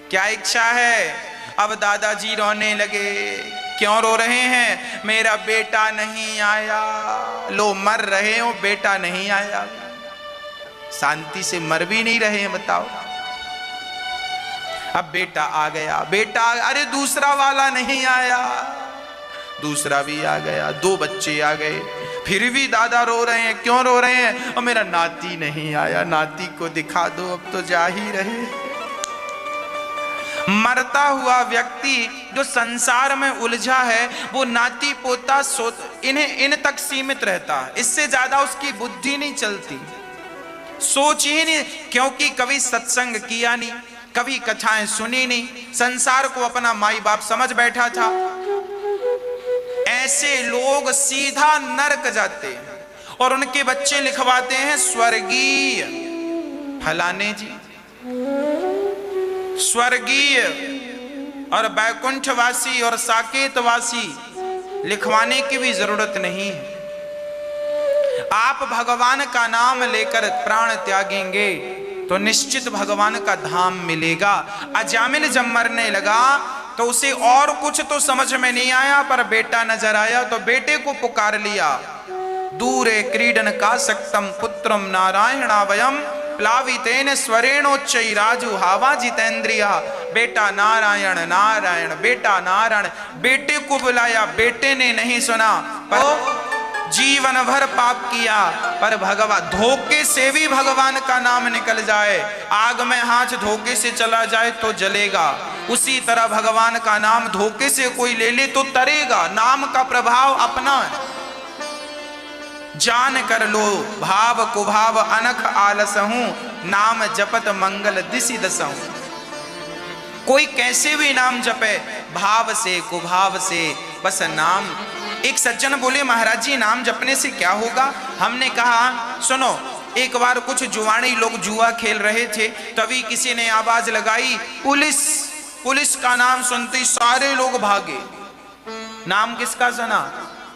क्या इच्छा है? अब दादाजी रोने लगे। क्यों रो रहे हैं? मेरा बेटा नहीं आया। लो, मर रहे हो, बेटा नहीं आया, शांति से मर भी नहीं रहे हैं, बताओ। अब बेटा आ गया, बेटा, अरे दूसरा वाला नहीं आया, दूसरा भी आ गया, 2 बच्चे आ गए, फिर भी दादा रो रहे हैं। क्यों रो रहे हैं? और मेरा नाती नहीं आया, नाती को दिखा दो, अब तो जा ही रहे। मरता हुआ व्यक्ति जो संसार में उलझा है, वो नाती पोता इन तक सीमित रहता है, इससे ज्यादा उसकी बुद्धि नहीं चलती, सोच ही नहीं, क्योंकि कभी सत्संग किया नहीं, कभी कथाएं सुनी नहीं, संसार को अपना माई बाप समझ बैठा था। ऐसे लोग सीधा नरक जाते हैं और उनके बच्चे लिखवाते हैं स्वर्गीय फलाने जी, स्वर्गीय और बैकुंठवासी और साकेतवासी लिखवाने की भी जरूरत नहीं है। आप भगवान का नाम लेकर प्राण त्यागेंगे तो निश्चित भगवान का धाम मिलेगा। अजामिल जब मरने लगा तो उसे और कुछ तो समझ में नहीं आया, पर बेटा नजर आया तो बेटे को पुकार लिया। दूरे क्रीडन का सक्तम पुत्रम नारायणावयम प्लावितेन स्वरेणोच्चै राजू हावा जितेंद्रिया। बेटा नारायण नारायण, बेटा नारायण, बेटे को बुलाया, बेटे ने नहीं सुना, पर जीवन भर पाप किया। पर भगवान, धोखे से भी भगवान का नाम निकल जाए, आग में हाथ धोखे से चला जाए तो जलेगा, उसी तरह भगवान का नाम धोखे से कोई ले ले तो तरेगा। नाम का प्रभाव अपना है, जान कर लो भाव कुभाव अनख आलसहूं, नाम जपत मंगल दिसि दसहूं। कोई कैसे भी नाम जपे, भाव से कुभाव से, बस नाम। एक सज्जन बोले महाराज जी नाम जपने से क्या होगा? हमने कहा सुनो, एक बार कुछ जुआनी लोग जुआ खेल रहे थे, तभी किसी ने आवाज लगाई पुलिस। पुलिस का नाम सुनते ही सारे लोग भागे। नाम किसका सुना?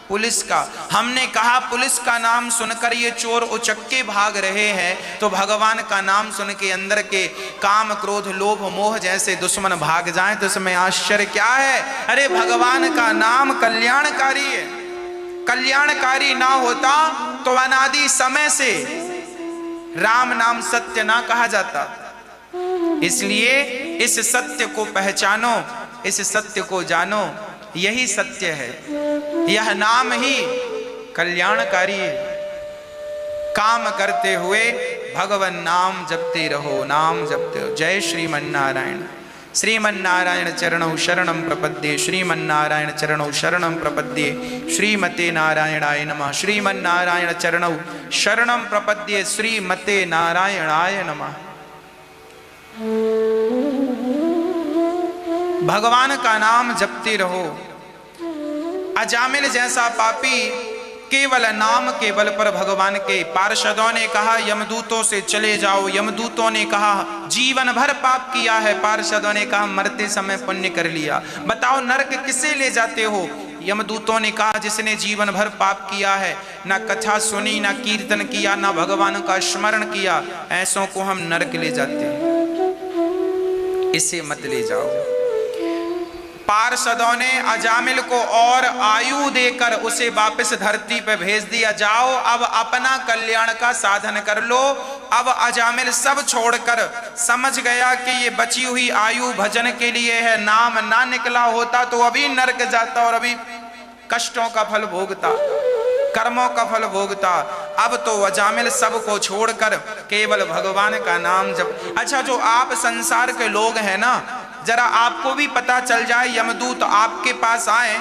पुलिस का। हमने कहा पुलिस का नाम सुनकर ये चोर उचक्के भाग रहे हैं तो भगवान का नाम सुन के अंदर के काम क्रोध लोभ मोह जैसे दुश्मन भाग जाएं तो इसमें आश्चर्य क्या है? अरे भगवान का नाम कल्याणकारी है, कल्याणकारी ना होता तो अनादि समय से राम नाम सत्य ना कहा जाता। इसलिए इस सत्य को पहचानो, इस सत्य को जानो, यही सत्य है, यह नाम ही कल्याणकारी है। काम करते हुए भगवान नाम जपते रहो, नाम जपते रहो। जय श्रीमन्नारायण। श्रीमन्नारायण चरणौ शरणं प्रपद्ये, श्रीमन्नारायण चरणौ शरणं प्रपद्ये, श्रीमते नारायणाय नमः। श्रीमन्नारायण चरणौ शरणं प्रपद्ये, श्रीमते नारायणाय नमः। भगवान का नाम जपते रहो। अजामिल जैसा पापी केवल नाम के बल पर भगवान के, पार्षदों ने कहा यमदूतों से चले जाओ, यमदूतों ने कहा जीवन भर पाप किया है, पार्षदों ने कहा मरते समय पुण्य कर लिया, बताओ नरक किसे ले जाते हो? यमदूतों ने कहा जिसने जीवन भर पाप किया है, ना कथा सुनी, ना कीर्तन किया, ना भगवान का स्मरण किया, ऐसों को हम नरक ले जाते हैं, इसे मत ले जाओ। पार्षदों ने अजामिल को और आयु देकर उसे वापस धरती पर भेज दिया, जाओ अब अपना कल्याण का साधन कर लो। अब अजामिल सब छोड़कर समझ गया कि ये बची हुई आयु भजन के लिए है, नाम ना निकला होता तो अभी नरक जाता और अभी कष्टों का फल भोगता, कर्मों का फल भोगता। अब तो अजामिल सब को छोड़कर केवल भगवान का नाम जप। अच्छा, जो आप संसार के लोग हैं ना, जरा आपको भी पता चल जाए, यमदूत आपके पास आए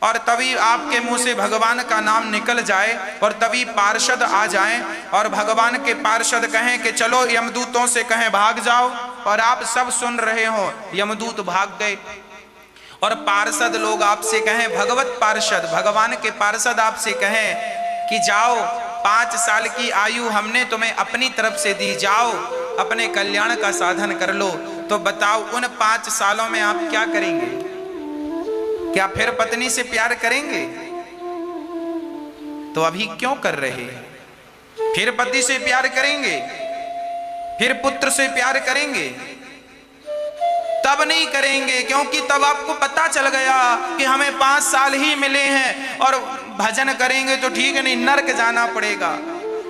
और तभी आपके मुंह से भगवान का नाम निकल जाए और तभी पार्षद आ जाएं और भगवान के पार्षद कहें कि चलो यमदूतों से कहें भाग जाओ, और आप सब सुन रहे हो, यमदूत भाग गए और पार्षद लोग आपसे कहें, भगवत पार्षद भगवान के पार्षद आपसे कहें कि जाओ 5 साल की आयु हमने तुम्हें अपनी तरफ से दी, जाओ अपने कल्याण का साधन कर लो। तो बताओ उन 5 सालों में आप क्या करेंगे? क्या फिर पत्नी से प्यार करेंगे? तो अभी क्यों कर रहे हैं? फिर पति से प्यार करेंगे, फिर पुत्र से प्यार करेंगे? तब नहीं करेंगे, क्योंकि तब आपको पता चल गया कि हमें 5 साल ही मिले हैं और भजन करेंगे तो ठीक है, नहीं नरक जाना पड़ेगा।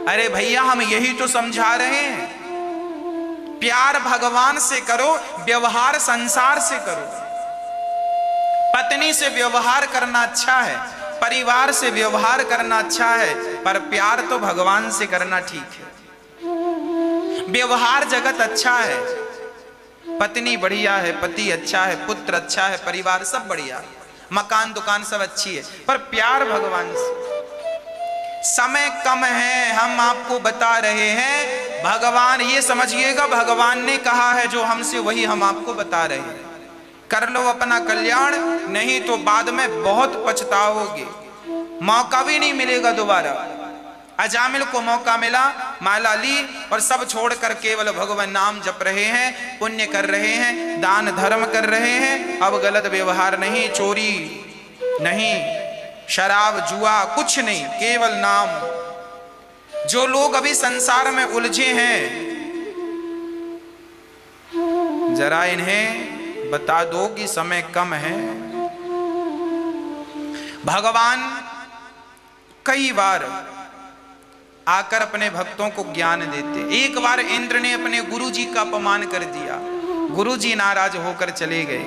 अरे भैया हम यही तो समझा रहे हैं, प्यार भगवान से करो, व्यवहार संसार से करो। पत्नी से व्यवहार करना अच्छा है, परिवार से व्यवहार करना अच्छा है, पर प्यार तो भगवान से करना ठीक है। व्यवहार जगत अच्छा है, पत्नी बढ़िया है, पति अच्छा है, पुत्र अच्छा है, परिवार सब बढ़िया, मकान दुकान सब अच्छी है, पर प्यार भगवान से। समय कम है, हम आपको बता रहे हैं, भगवान ये समझिएगा भगवान ने कहा है जो हमसे, वही हम आपको बता रहे हैं। कर लो अपना कल्याण, नहीं तो बाद में बहुत पछताओगे, मौका भी नहीं मिलेगा दोबारा। अजामिल को मौका मिला, माला ली और सब छोड़कर केवल भगवान नाम जप रहे हैं, पुण्य कर रहे हैं, दान धर्म कर रहे हैं। अब गलत व्यवहार नहीं, चोरी नहीं, शराब जुआ कुछ नहीं, केवल नाम। जो लोग अभी संसार में उलझे हैं, जरा इन्हें बता दो कि समय कम है। भगवान कई बार आकर अपने भक्तों को ज्ञान देते। एक बार इंद्र ने अपने गुरुजी का अपमान कर दिया, गुरुजी नाराज होकर चले गए।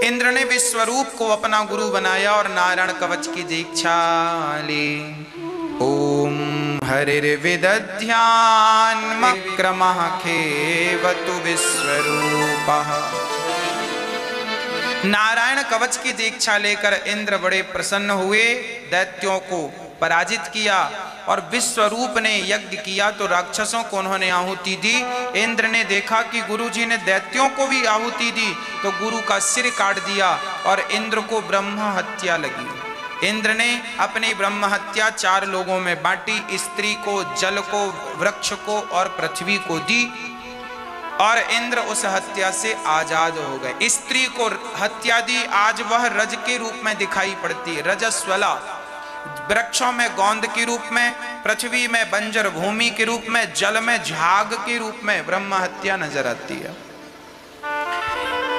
इंद्र ने विश्वरूप को अपना गुरु बनाया और नारायण कवच की दीक्षा ली। ओम हरिर्विदध्यान मक्रमः खेवतु विश्वरूपः। नारायण कवच की दीक्षा लेकर इंद्र बड़े प्रसन्न हुए, दैत्यों को पराजित किया और विश्वरूप ने यज्ञ किया तो राक्षसों को उन्होंने आहुति दी। इंद्र ने देखा कि गुरुजी ने दैत्यों को भी आहुति दी तो गुरु का सिर काट दिया और इंद्र को ब्रह्म हत्या लगी। इंद्र ने अपनी ब्रह्म हत्या 4 लोगों में बांटी, स्त्री को, जल को, वृक्ष को और पृथ्वी को दी और इंद्र उस हत्या से आजाद हो गए। स्त्री को हत्या दी, आज वह रज के रूप में दिखाई पड़ती है, रजस्वला। वृक्षों में गोंद के रूप में, पृथ्वी में बंजर भूमि के रूप में, जल में झाग के रूप में ब्रह्म हत्या नजर आती है।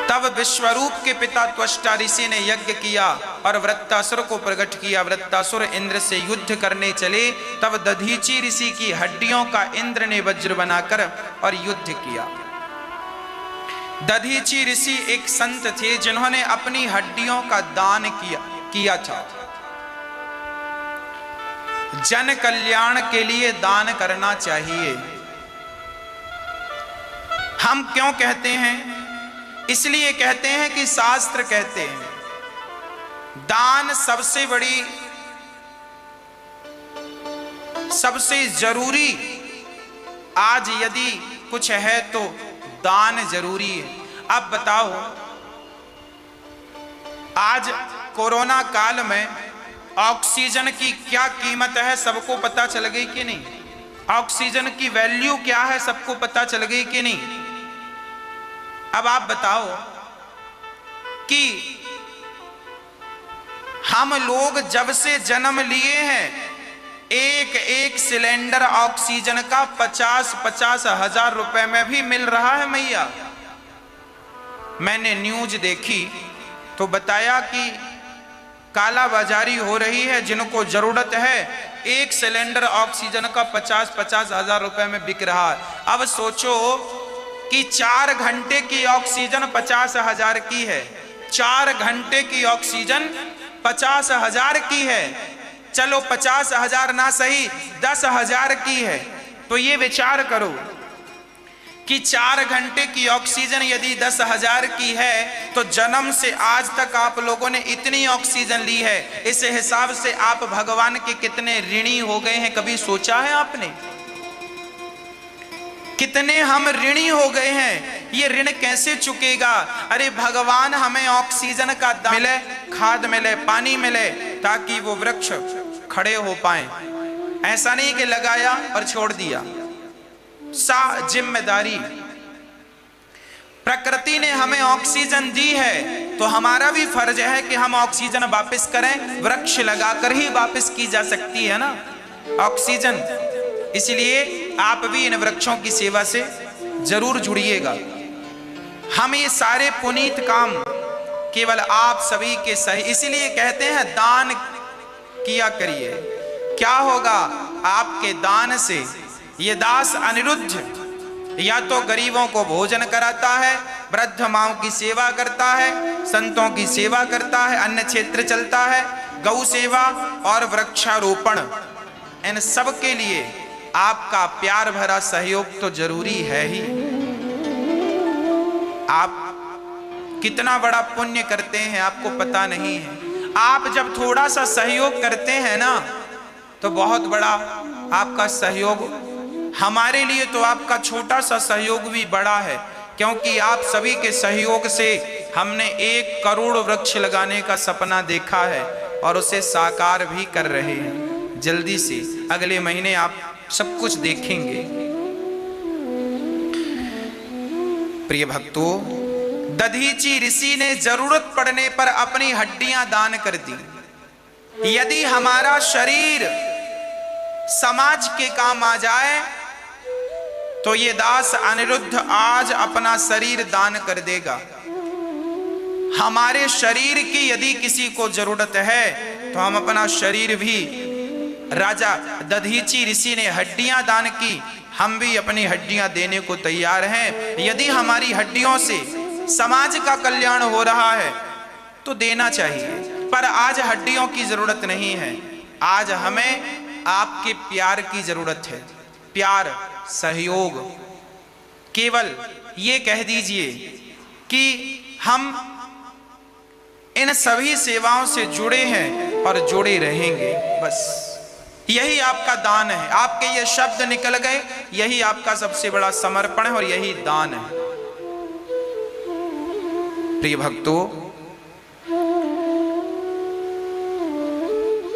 तब विश्वरूप के पिता त्वष्टा ऋषि ने यज्ञ किया और वृत्तासुर को प्रकट किया। वृत्तासुर इंद्र से युद्ध करने चले, तब दधीची ऋषि की हड्डियों का इंद्र ने वज्र बनाकर और युद्ध किया। दधीची ऋषि एक संत थे जिन्होंने अपनी हड्डियों का दान किया था। जन कल्याण के लिए दान करना चाहिए। हम क्यों कहते हैं? इसलिए कहते हैं कि शास्त्र कहते हैं दान सबसे बड़ी, सबसे जरूरी, आज यदि कुछ है तो दान जरूरी है। अब बताओ, आज कोरोना काल में ऑक्सीजन की क्या कीमत है सबको पता चल गई कि नहीं? ऑक्सीजन की वैल्यू क्या है सबको पता चल गई कि नहीं? अब आप बताओ कि हम लोग जब से जन्म लिए हैं, एक एक सिलेंडर ऑक्सीजन का 50-50 हजार रुपए में भी मिल रहा है मैया। मैंने न्यूज देखी तो बताया कि कालाबाजारी हो रही है, जिनको जरूरत है एक सिलेंडर ऑक्सीजन का 50-50 हजार रुपए में बिक रहा है। अब सोचो कि 4 घंटे की ऑक्सीजन 50 हजार की है, 4 घंटे की ऑक्सीजन 50 हजार की है। चलो 50 हजार ना सही 10 हजार की है, तो ये विचार करो कि 4 घंटे की ऑक्सीजन यदि 10,000 की है तो जन्म से आज तक आप लोगों ने इतनी ऑक्सीजन ली है, इस हिसाब से आप भगवान के कितने ऋणी हो गए हैं, कभी सोचा है आपने? कितने हम ऋणी हो गए हैं, ये ऋण कैसे चुकेगा? अरे भगवान हमें ऑक्सीजन का दान मिले, खाद मिले, पानी मिले, ताकि वो वृक्ष खड़े हो पाए। ऐसा नहीं कि लगाया और छोड़ दिया। जिम्मेदारी, प्रकृति ने हमें ऑक्सीजन दी है तो हमारा भी फर्ज है कि हम ऑक्सीजन वापस करें। वृक्ष लगाकर ही वापस की जा सकती है ना ऑक्सीजन। इसलिए आप भी इन वृक्षों की सेवा से जरूर जुड़िएगा। हम ये सारे पुनीत काम केवल आप सभी के सही, इसलिए कहते हैं दान किया करिए। क्या होगा आपके दान से? ये दास अनिरुद्ध या तो गरीबों को भोजन कराता है, वृद्ध माओं की सेवा करता है, संतों की सेवा करता है, अन्न क्षेत्र चलता है, गौ सेवा और वृक्षारोपण, इन सब के लिए आपका प्यार भरा सहयोग तो जरूरी है ही। आप कितना बड़ा पुण्य करते हैं आपको पता नहीं है। आप जब थोड़ा सा सहयोग करते हैं ना तो बहुत बड़ा आपका सहयोग, हमारे लिए तो आपका छोटा सा सहयोग भी बड़ा है, क्योंकि आप सभी के सहयोग से हमने 1 करोड़ वृक्ष लगाने का सपना देखा है और उसे साकार भी कर रहे हैं। जल्दी से अगले महीने आप सब कुछ देखेंगे। प्रिय भक्तों, दधीची ऋषि ने जरूरत पड़ने पर अपनी हड्डियां दान कर दी। यदि हमारा शरीर समाज के काम आ जाए तो ये दास अनिरुद्ध आज अपना शरीर दान कर देगा। हमारे शरीर की यदि किसी को जरूरत है तो हम अपना शरीर भी, राजा दधीची ऋषि ने हड्डियां दान की, हम भी अपनी हड्डियां देने को तैयार हैं। यदि हमारी हड्डियों से समाज का कल्याण हो रहा है तो देना चाहिए, पर आज हड्डियों की जरूरत नहीं है। आज हमें आपके प्यार की जरूरत है। प्यार, सहयोग, केवल ये कह दीजिए कि हम इन सभी सेवाओं से जुड़े हैं और जुड़े रहेंगे। बस यही आपका दान है। आपके ये शब्द निकल गए, यही आपका सबसे बड़ा समर्पण है और यही दान है। प्रिय भक्तों,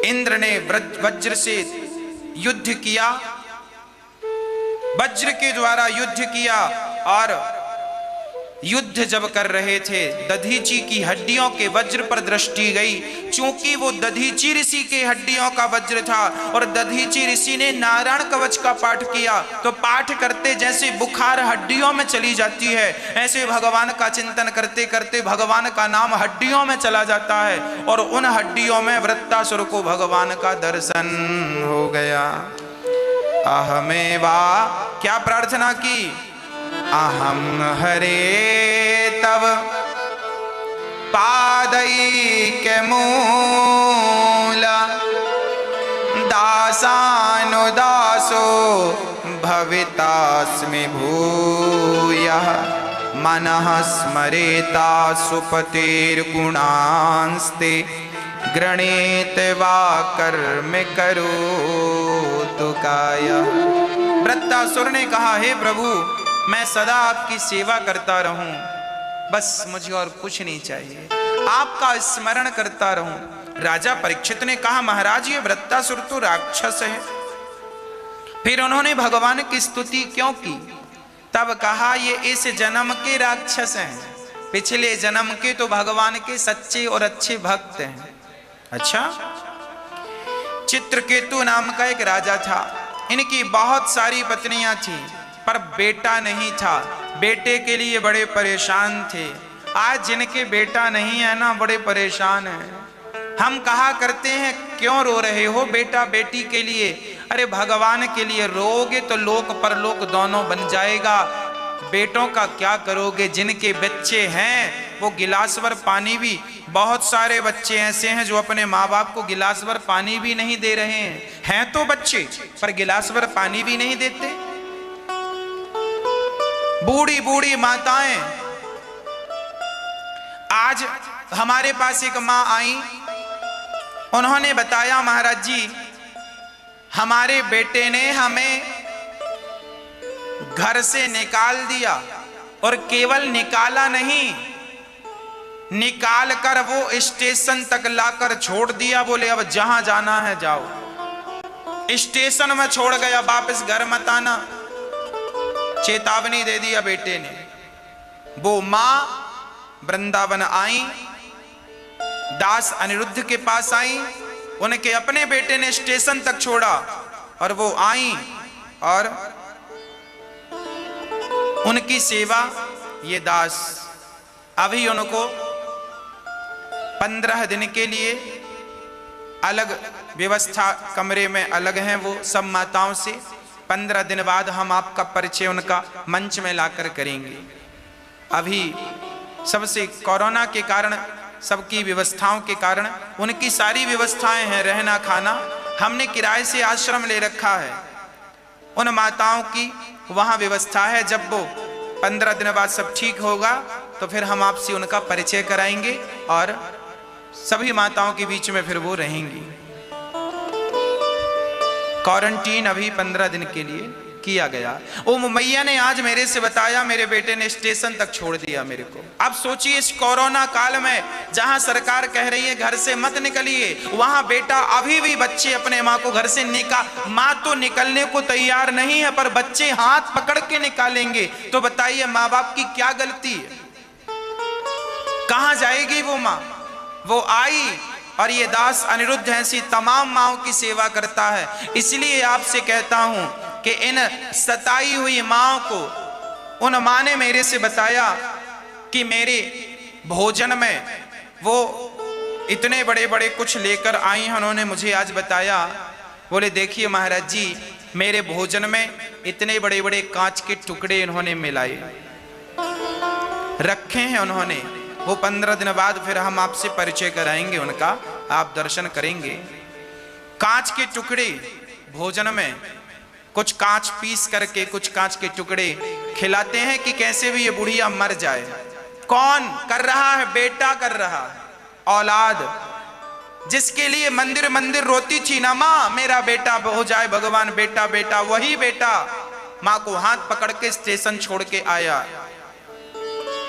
इंद्र ने वज्र से युद्ध किया, वज्र के द्वारा युद्ध किया, और युद्ध जब कर रहे थे दधीची की हड्डियों के वज्र पर दृष्टि गई। चूंकि वो दधीची ऋषि के हड्डियों का वज्र था और दधीची ऋषि ने नारायण कवच का पाठ किया, तो पाठ करते जैसे बुखार हड्डियों में चली जाती है, ऐसे भगवान का चिंतन करते करते भगवान का नाम हड्डियों में चला जाता है और उन हड्डियों में वृत्तासुर को भगवान का दर्शन हो गया। अहमेवा, क्या प्रार्थना की? अहम हरे तव पादैके मूल दासानुदासो भवितास्मि भूयः मनः स्मरेता सुपतेर्गुणांस्ते गृणीत वा कर्म करोतु कायः। वृत्तासुर ने कहा, हे प्रभु, मैं सदा आपकी सेवा करता रहूं, बस मुझे और कुछ नहीं चाहिए, आपका स्मरण करता रहूं। राजा परीक्षित ने कहा, महाराज ये वृत्तासुर तो राक्षस है। फिर उन्होंने भगवान की स्तुति क्यों की? तब कहा, ये इस जन्म के राक्षस हैं, पिछले जन्म के तो भगवान के सच्चे और अच्छे भक्त हैं। अच्छा, चित्रकेतु नाम का एक राजा था, इनकी बहुत सारी पत्नियां थी पर बेटा नहीं था। बेटे के लिए बड़े परेशान थे। आज जिनके बेटा नहीं है ना, बड़े परेशान हैं। हम कहा करते हैं, क्यों रो रहे हो बेटा बेटी के लिए? अरे भगवान के लिए रोगे तो लोक परलोक दोनों बन जाएगा। बेटों का क्या करोगे? जिनके बच्चे हैं वो गिलास भर पानी भी, बहुत सारे बच्चे ऐसे हैं जो अपने माँ बाप को गिलास भर पानी भी नहीं दे रहे हैं तो बच्चे, पर गिलास भर पानी भी नहीं देते। बूढ़ी बूढ़ी माताएं। आज हमारे पास एक मां आई, उन्होंने बताया महाराज जी हमारे बेटे ने हमें घर से निकाल दिया, और केवल निकाला नहीं, निकाल कर वो स्टेशन तक लाकर छोड़ दिया। बोले अब जहां जाना है जाओ। स्टेशन में छोड़ गया, वापस घर मत आना, चेतावनी दे दिया बेटे ने। वो मां वृंदावन आई, दास अनिरुद्ध के पास आई, उनके अपने बेटे ने स्टेशन तक छोड़ा और वो आई और उनकी सेवा। ये दास अभी उनको 15 दिन के लिए अलग व्यवस्था, कमरे में अलग हैं वो सब माताओं से। 15 दिन बाद हम आपका परिचय उनका मंच में लाकर करेंगे। अभी सबसे कोरोना के कारण, सबकी व्यवस्थाओं के कारण उनकी सारी व्यवस्थाएं हैं, रहना खाना। हमने किराए से आश्रम ले रखा है, उन माताओं की वहां व्यवस्था है। जब वो 15 दिन बाद सब ठीक होगा तो फिर हम आपसे उनका परिचय कराएंगे और सभी माताओं के बीच में फिर वो रहेंगी। क्वारंटीन अभी 15 दिन के लिए किया गया। ओ मैया ने आज मेरे से बताया मेरे बेटे ने स्टेशन तक छोड़ दिया मेरे को। अब सोचिए इस कोरोना काल में जहां सरकार कह रही है घर से मत निकलिए, वहां बेटा अभी भी बच्चे अपने मां को घर से मां तो निकलने को तैयार नहीं है, पर बच्चे हाथ पकड़ के निकालेंगे। तो बताइए मां बाप की क्या गलती है? कहां जाएगी वो मां? वो आई और ये दास अनिरुद्ध ऐसी तमाम माओं की सेवा करता है। इसलिए आपसे कहता हूं कि इन सताई हुई माओं को, उन मां ने मेरे से बताया कि मेरे भोजन में वो इतने बड़े बड़े कुछ लेकर आई हैं। उन्होंने मुझे आज बताया, बोले देखिए महाराज जी मेरे भोजन में इतने बड़े बड़े कांच के टुकड़े इन्होंने मिलाए रखे हैं उन्होंने। वो 15 दिन बाद फिर हम आपसे परिचय कराएंगे उनका, आप दर्शन करेंगे। कांच के टुकड़े भोजन में, कुछ कांच पीस करके कुछ कांच के टुकड़े खिलाते हैं कि कैसे भी ये बुढ़िया मर जाए। कौन कर रहा है? बेटा कर रहा है, औलाद जिसके लिए मंदिर मंदिर रोती थी ना मां मेरा बेटा हो जाए भगवान, बेटा बेटा, वही बेटा मां को हाथ पकड़ के स्टेशन छोड़ के आया।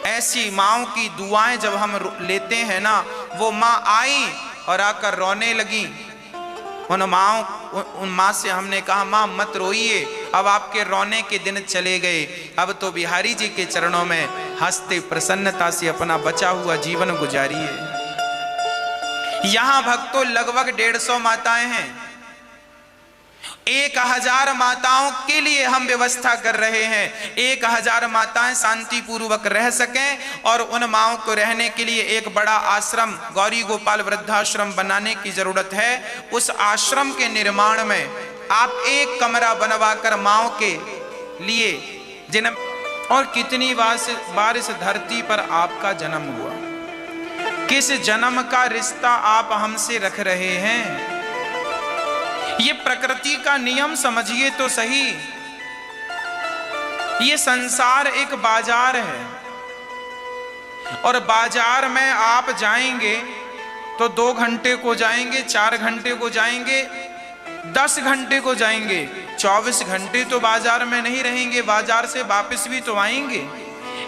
ऐसी माओं की दुआएं जब हम लेते हैं ना, वो मां आई और आकर रोने लगी। उन मां से हमने कहा मां मत रोइए, अब आपके रोने के दिन चले गए, अब तो बिहारी जी के चरणों में हंसते प्रसन्नता से अपना बचा हुआ जीवन गुजारिए। यहां भक्तों लगभग 150 माताएं हैं। 1000 माताओं के लिए हम व्यवस्था कर रहे हैं। 1000 माताएं शांति पूर्वक रह सकें और उन माओं को रहने के लिए एक बड़ा आश्रम, गौरी गोपाल वृद्धाश्रम बनाने की जरूरत है। उस आश्रम के निर्माण में आप एक कमरा बनवाकर माओं के लिए और कितनी बार इस धरती पर आपका जन्म हुआ, किस जन्म का रिश्ता आप हमसे रख रहे हैं? ये प्रकृति का नियम समझिए तो सही। ये संसार एक बाजार है और बाजार में आप जाएंगे तो 2 घंटे को जाएंगे, 4 घंटे को जाएंगे, 10 घंटे को जाएंगे, 24 घंटे तो बाजार में नहीं रहेंगे, बाजार से वापस भी तो आएंगे।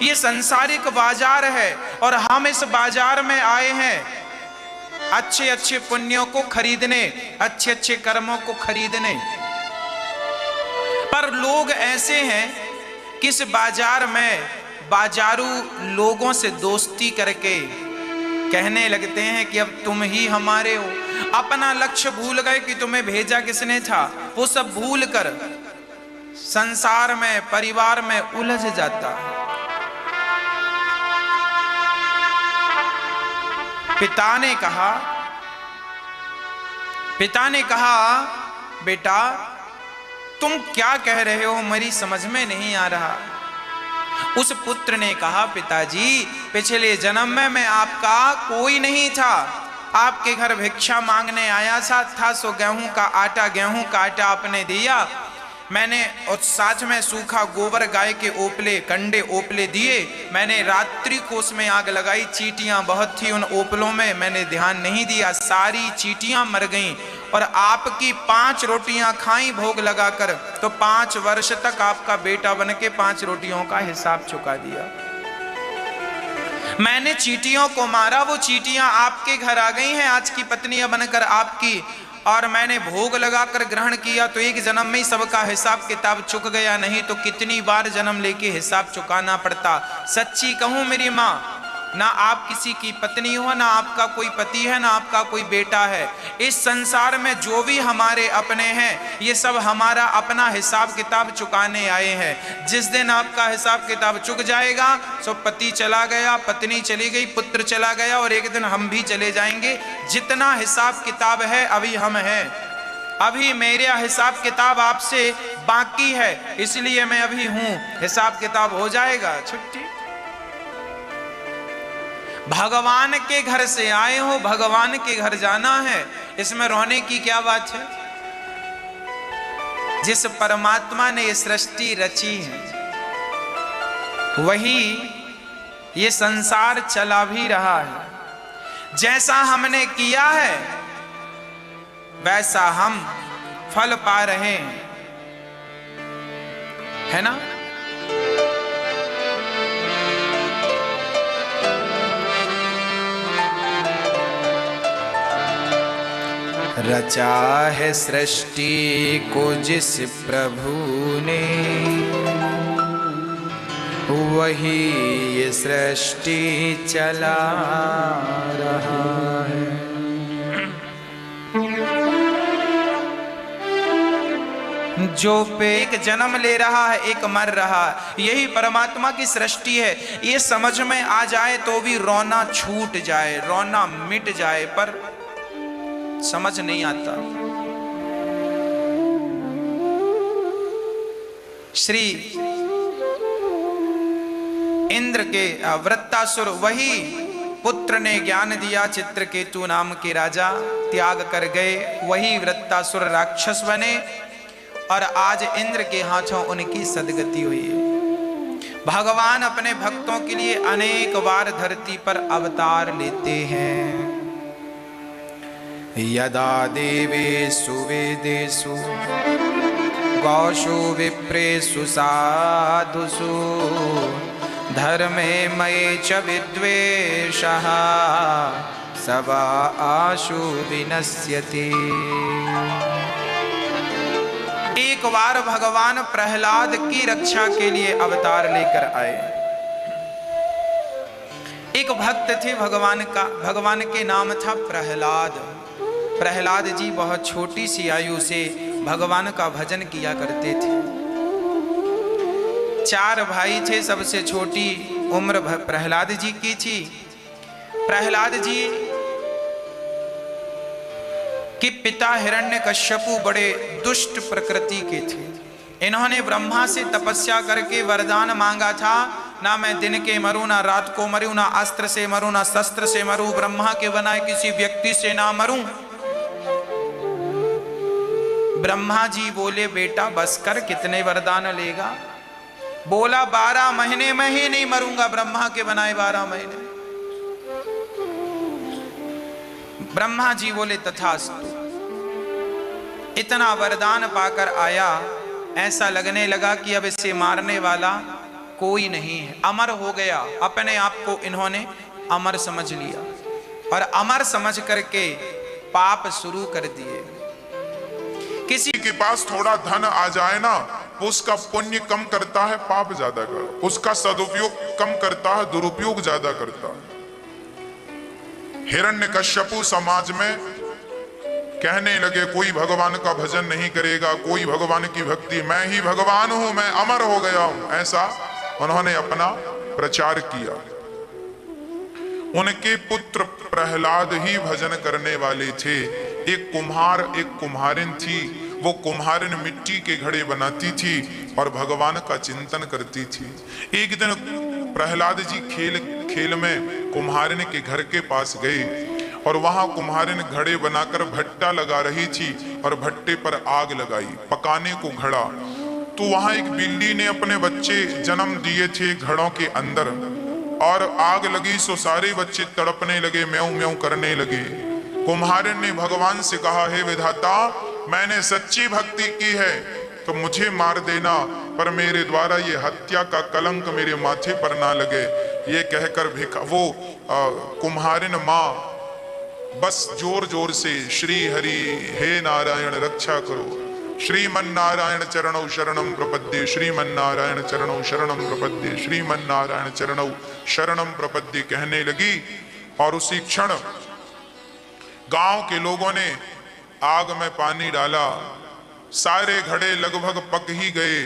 ये संसारिक बाजार है और हम इस बाजार में आए हैं अच्छे अच्छे पुण्यों को खरीदने, अच्छे अच्छे कर्मों को खरीदने। पर लोग ऐसे हैं कि इस बाजार में बाजारू लोगों से दोस्ती करके कहने लगते हैं कि अब तुम ही हमारे हो। अपना लक्ष्य भूल गए कि तुम्हें भेजा किसने था। वो सब भूल कर संसार में, परिवार में उलझ जाता है। पिता ने कहा बेटा तुम क्या कह रहे हो, मेरी समझ में नहीं आ रहा। उस पुत्र ने कहा पिताजी पिछले जन्म में मैं आपका कोई नहीं था, आपके घर भिक्षा मांगने आया था, सो गेहूं का आटा आपने दिया। मैंने उस साज में सूखा गोबर गाय के ओपले कंडे ओपले दिए, मैंने रात्रि को उसमें आग लगाई, चींटियां बहुत थी उन ओपलों में, मैंने ध्यान नहीं दिया, सारी चींटियां मर गईं और आपकी 5 रोटियां खाई भोग लगाकर, तो 5 वर्ष तक आपका बेटा बन के 5 रोटियों का हिसाब चुका दिया। मैंने चींटियों को मारा, वो चींटियां आपके घर आ गई हैं आज की पत्नियां बनकर आपकी, और मैंने भोग लगाकर ग्रहण किया, तो एक जन्म में ही सबका हिसाब किताब चुक गया, नहीं तो कितनी बार जन्म लेके हिसाब चुकाना पड़ता। सच्ची कहूं मेरी माँ, ना आप किसी की पत्नी हो, ना आपका कोई पति है, ना आपका कोई बेटा है, इस संसार में जो भी हमारे अपने हैं ये सब हमारा अपना हिसाब किताब चुकाने आए हैं। जिस दिन आपका हिसाब किताब चुक जाएगा सो पति चला गया, पत्नी चली गई, पुत्र चला गया, और एक दिन हम भी चले जाएंगे। जितना हिसाब किताब है अभी हम हैं, अभी मेरा हिसाब किताब आपसे बाकी है, इसलिए मैं अभी हूं, हिसाब किताब हो जाएगा, छुट्टी। भगवान के घर से आए हो, भगवान के घर जाना है, इसमें रोने की क्या बात है। जिस परमात्मा ने ये सृष्टि रची है वही ये संसार चला भी रहा है। जैसा हमने किया है वैसा हम फल पा रहे हैं, है ना। रचा है सृष्टि को जिस प्रभु ने, वही ये सृष्टि चला रहा है। जो पे एक जन्म ले रहा है, एक मर रहा है, यही परमात्मा की सृष्टि है। ये समझ में आ जाए तो भी रोना छूट जाए, रोना मिट जाए, पर समझ नहीं आता। श्री इंद्र के वृत्तासुर, वही पुत्र ने ज्ञान दिया चित्रकेतु नाम के राजा, त्याग कर गए, वही वृत्तासुर राक्षस बने और आज इंद्र के हाथों उनकी सदगति हुई। भगवान अपने भक्तों के लिए अनेक बार धरती पर अवतार लेते हैं। यदा देवेषु वेदेषु गौषु विप्रेषु साधुषु धर्मे मये च विद्वेषः सवा आशु विनश्यति। एक बार भगवान प्रहलाद की रक्षा के लिए अवतार लेकर आए। एक भक्त थे भगवान का, भगवान के नाम था प्रहलाद। प्रहलाद जी बहुत छोटी सी आयु से भगवान का भजन किया करते थे। 4 भाई थे, सबसे छोटी उम्र प्रहलाद जी की थी। प्रहलाद जी के पिता हिरण्यकश्यपु बड़े दुष्ट प्रकृति के थे। इन्होंने ब्रह्मा से तपस्या करके वरदान मांगा था, ना मैं दिन के मरूं, ना रात को मरूं, ना अस्त्र से मरूं, ना शस्त्र से मरूं, ब्रह्मा के बनाए किसी व्यक्ति से ना मरूं। ब्रह्मा जी बोले बेटा बस कर, कितने वरदान लेगा। बोला 12 महीने में ही नहीं मरूंगा, ब्रह्मा के बनाए 12 महीने। ब्रह्मा जी बोले तथास्तु। इतना वरदान पाकर आया, ऐसा लगने लगा कि अब इसे मारने वाला कोई नहीं है, अमर हो गया। अपने आप को इन्होंने अमर समझ लिया और अमर समझ करके पाप शुरू कर दिए। किसी के पास थोड़ा धन आ जाए ना, उसका पुण्य कम करता है, पाप ज्यादा करता, उसका सदुपयोग कम करता है, दुरुपयोग ज्यादा करता है। हिरण्यकश्यपु समाज में कहने लगे कोई भगवान का भजन नहीं करेगा, कोई भगवान की भक्ति, मैं ही भगवान हूं, मैं अमर हो गया हूं, ऐसा उन्होंने अपना प्रचार किया। उनके पुत्र प्रहलाद ही भजन करने वाले थे। एक कुम्हार, एक कुम्हारिन थी, वो कुम्हारिन मिट्टी के घड़े बनाती थी और भगवान का चिंतन करती थी। एक दिन प्रहलाद जी खेल में कुम्हारिन के घर के पास गए और वहां कुम्हारिन घड़े बनाकर भट्टा लगा रही थी और भट्टे पर आग लगाई, पकाने को घड़ा। तो वहां एक बिल्ली ने अपने बच्चे जन्म दिए थे घड़ों के अंदर, और आग लगी सो सारे बच्चे तड़पने लगे, म्याऊं म्याऊं करने लगे। कुम्हारिन ने भगवान से कहा, हे विधाता, मैंने सच्ची भक्ति की है तो मुझे मार देना, पर मेरे द्वारा ये हत्या का कलंक मेरे माथे पर ना लगे। ये कहकर कुम्हारिन माँ बस जोर जोर से श्री हरि हे नारायण रक्षा करो, श्रीमन नारायण चरणौ शरणम प्रपद्ये, श्रीमन नारायण चरणौ शरणम प्रपद्ये, श्रीमन नारायण चरणौ शरणम प्रपद्ये कहने लगी। और उसी क्षण गांव के लोगों ने आग में पानी डाला, सारे घड़े लगभग पक ही गए।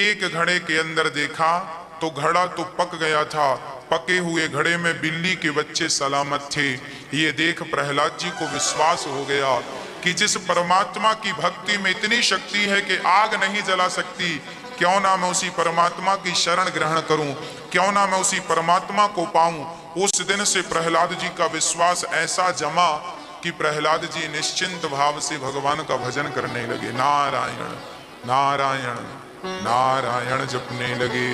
एक घड़े के अंदर देखा तो घड़ा तो पक गया था, पके हुए घड़े में बिल्ली के बच्चे सलामत थे। ये देख प्रहलाद जी को विश्वास हो गया कि जिस परमात्मा की भक्ति में इतनी शक्ति है कि आग नहीं जला सकती, क्यों ना मैं उसी परमात्मा की शरण ग्रहण करूं, क्यों ना मैं उसी परमात्मा को पाऊं। उस दिन से प्रहलाद जी का विश्वास ऐसा जमा कि प्रहलाद जी निश्चिंत भाव से भगवान का भजन करने लगे, नारायण नारायण नारायण जपने लगे।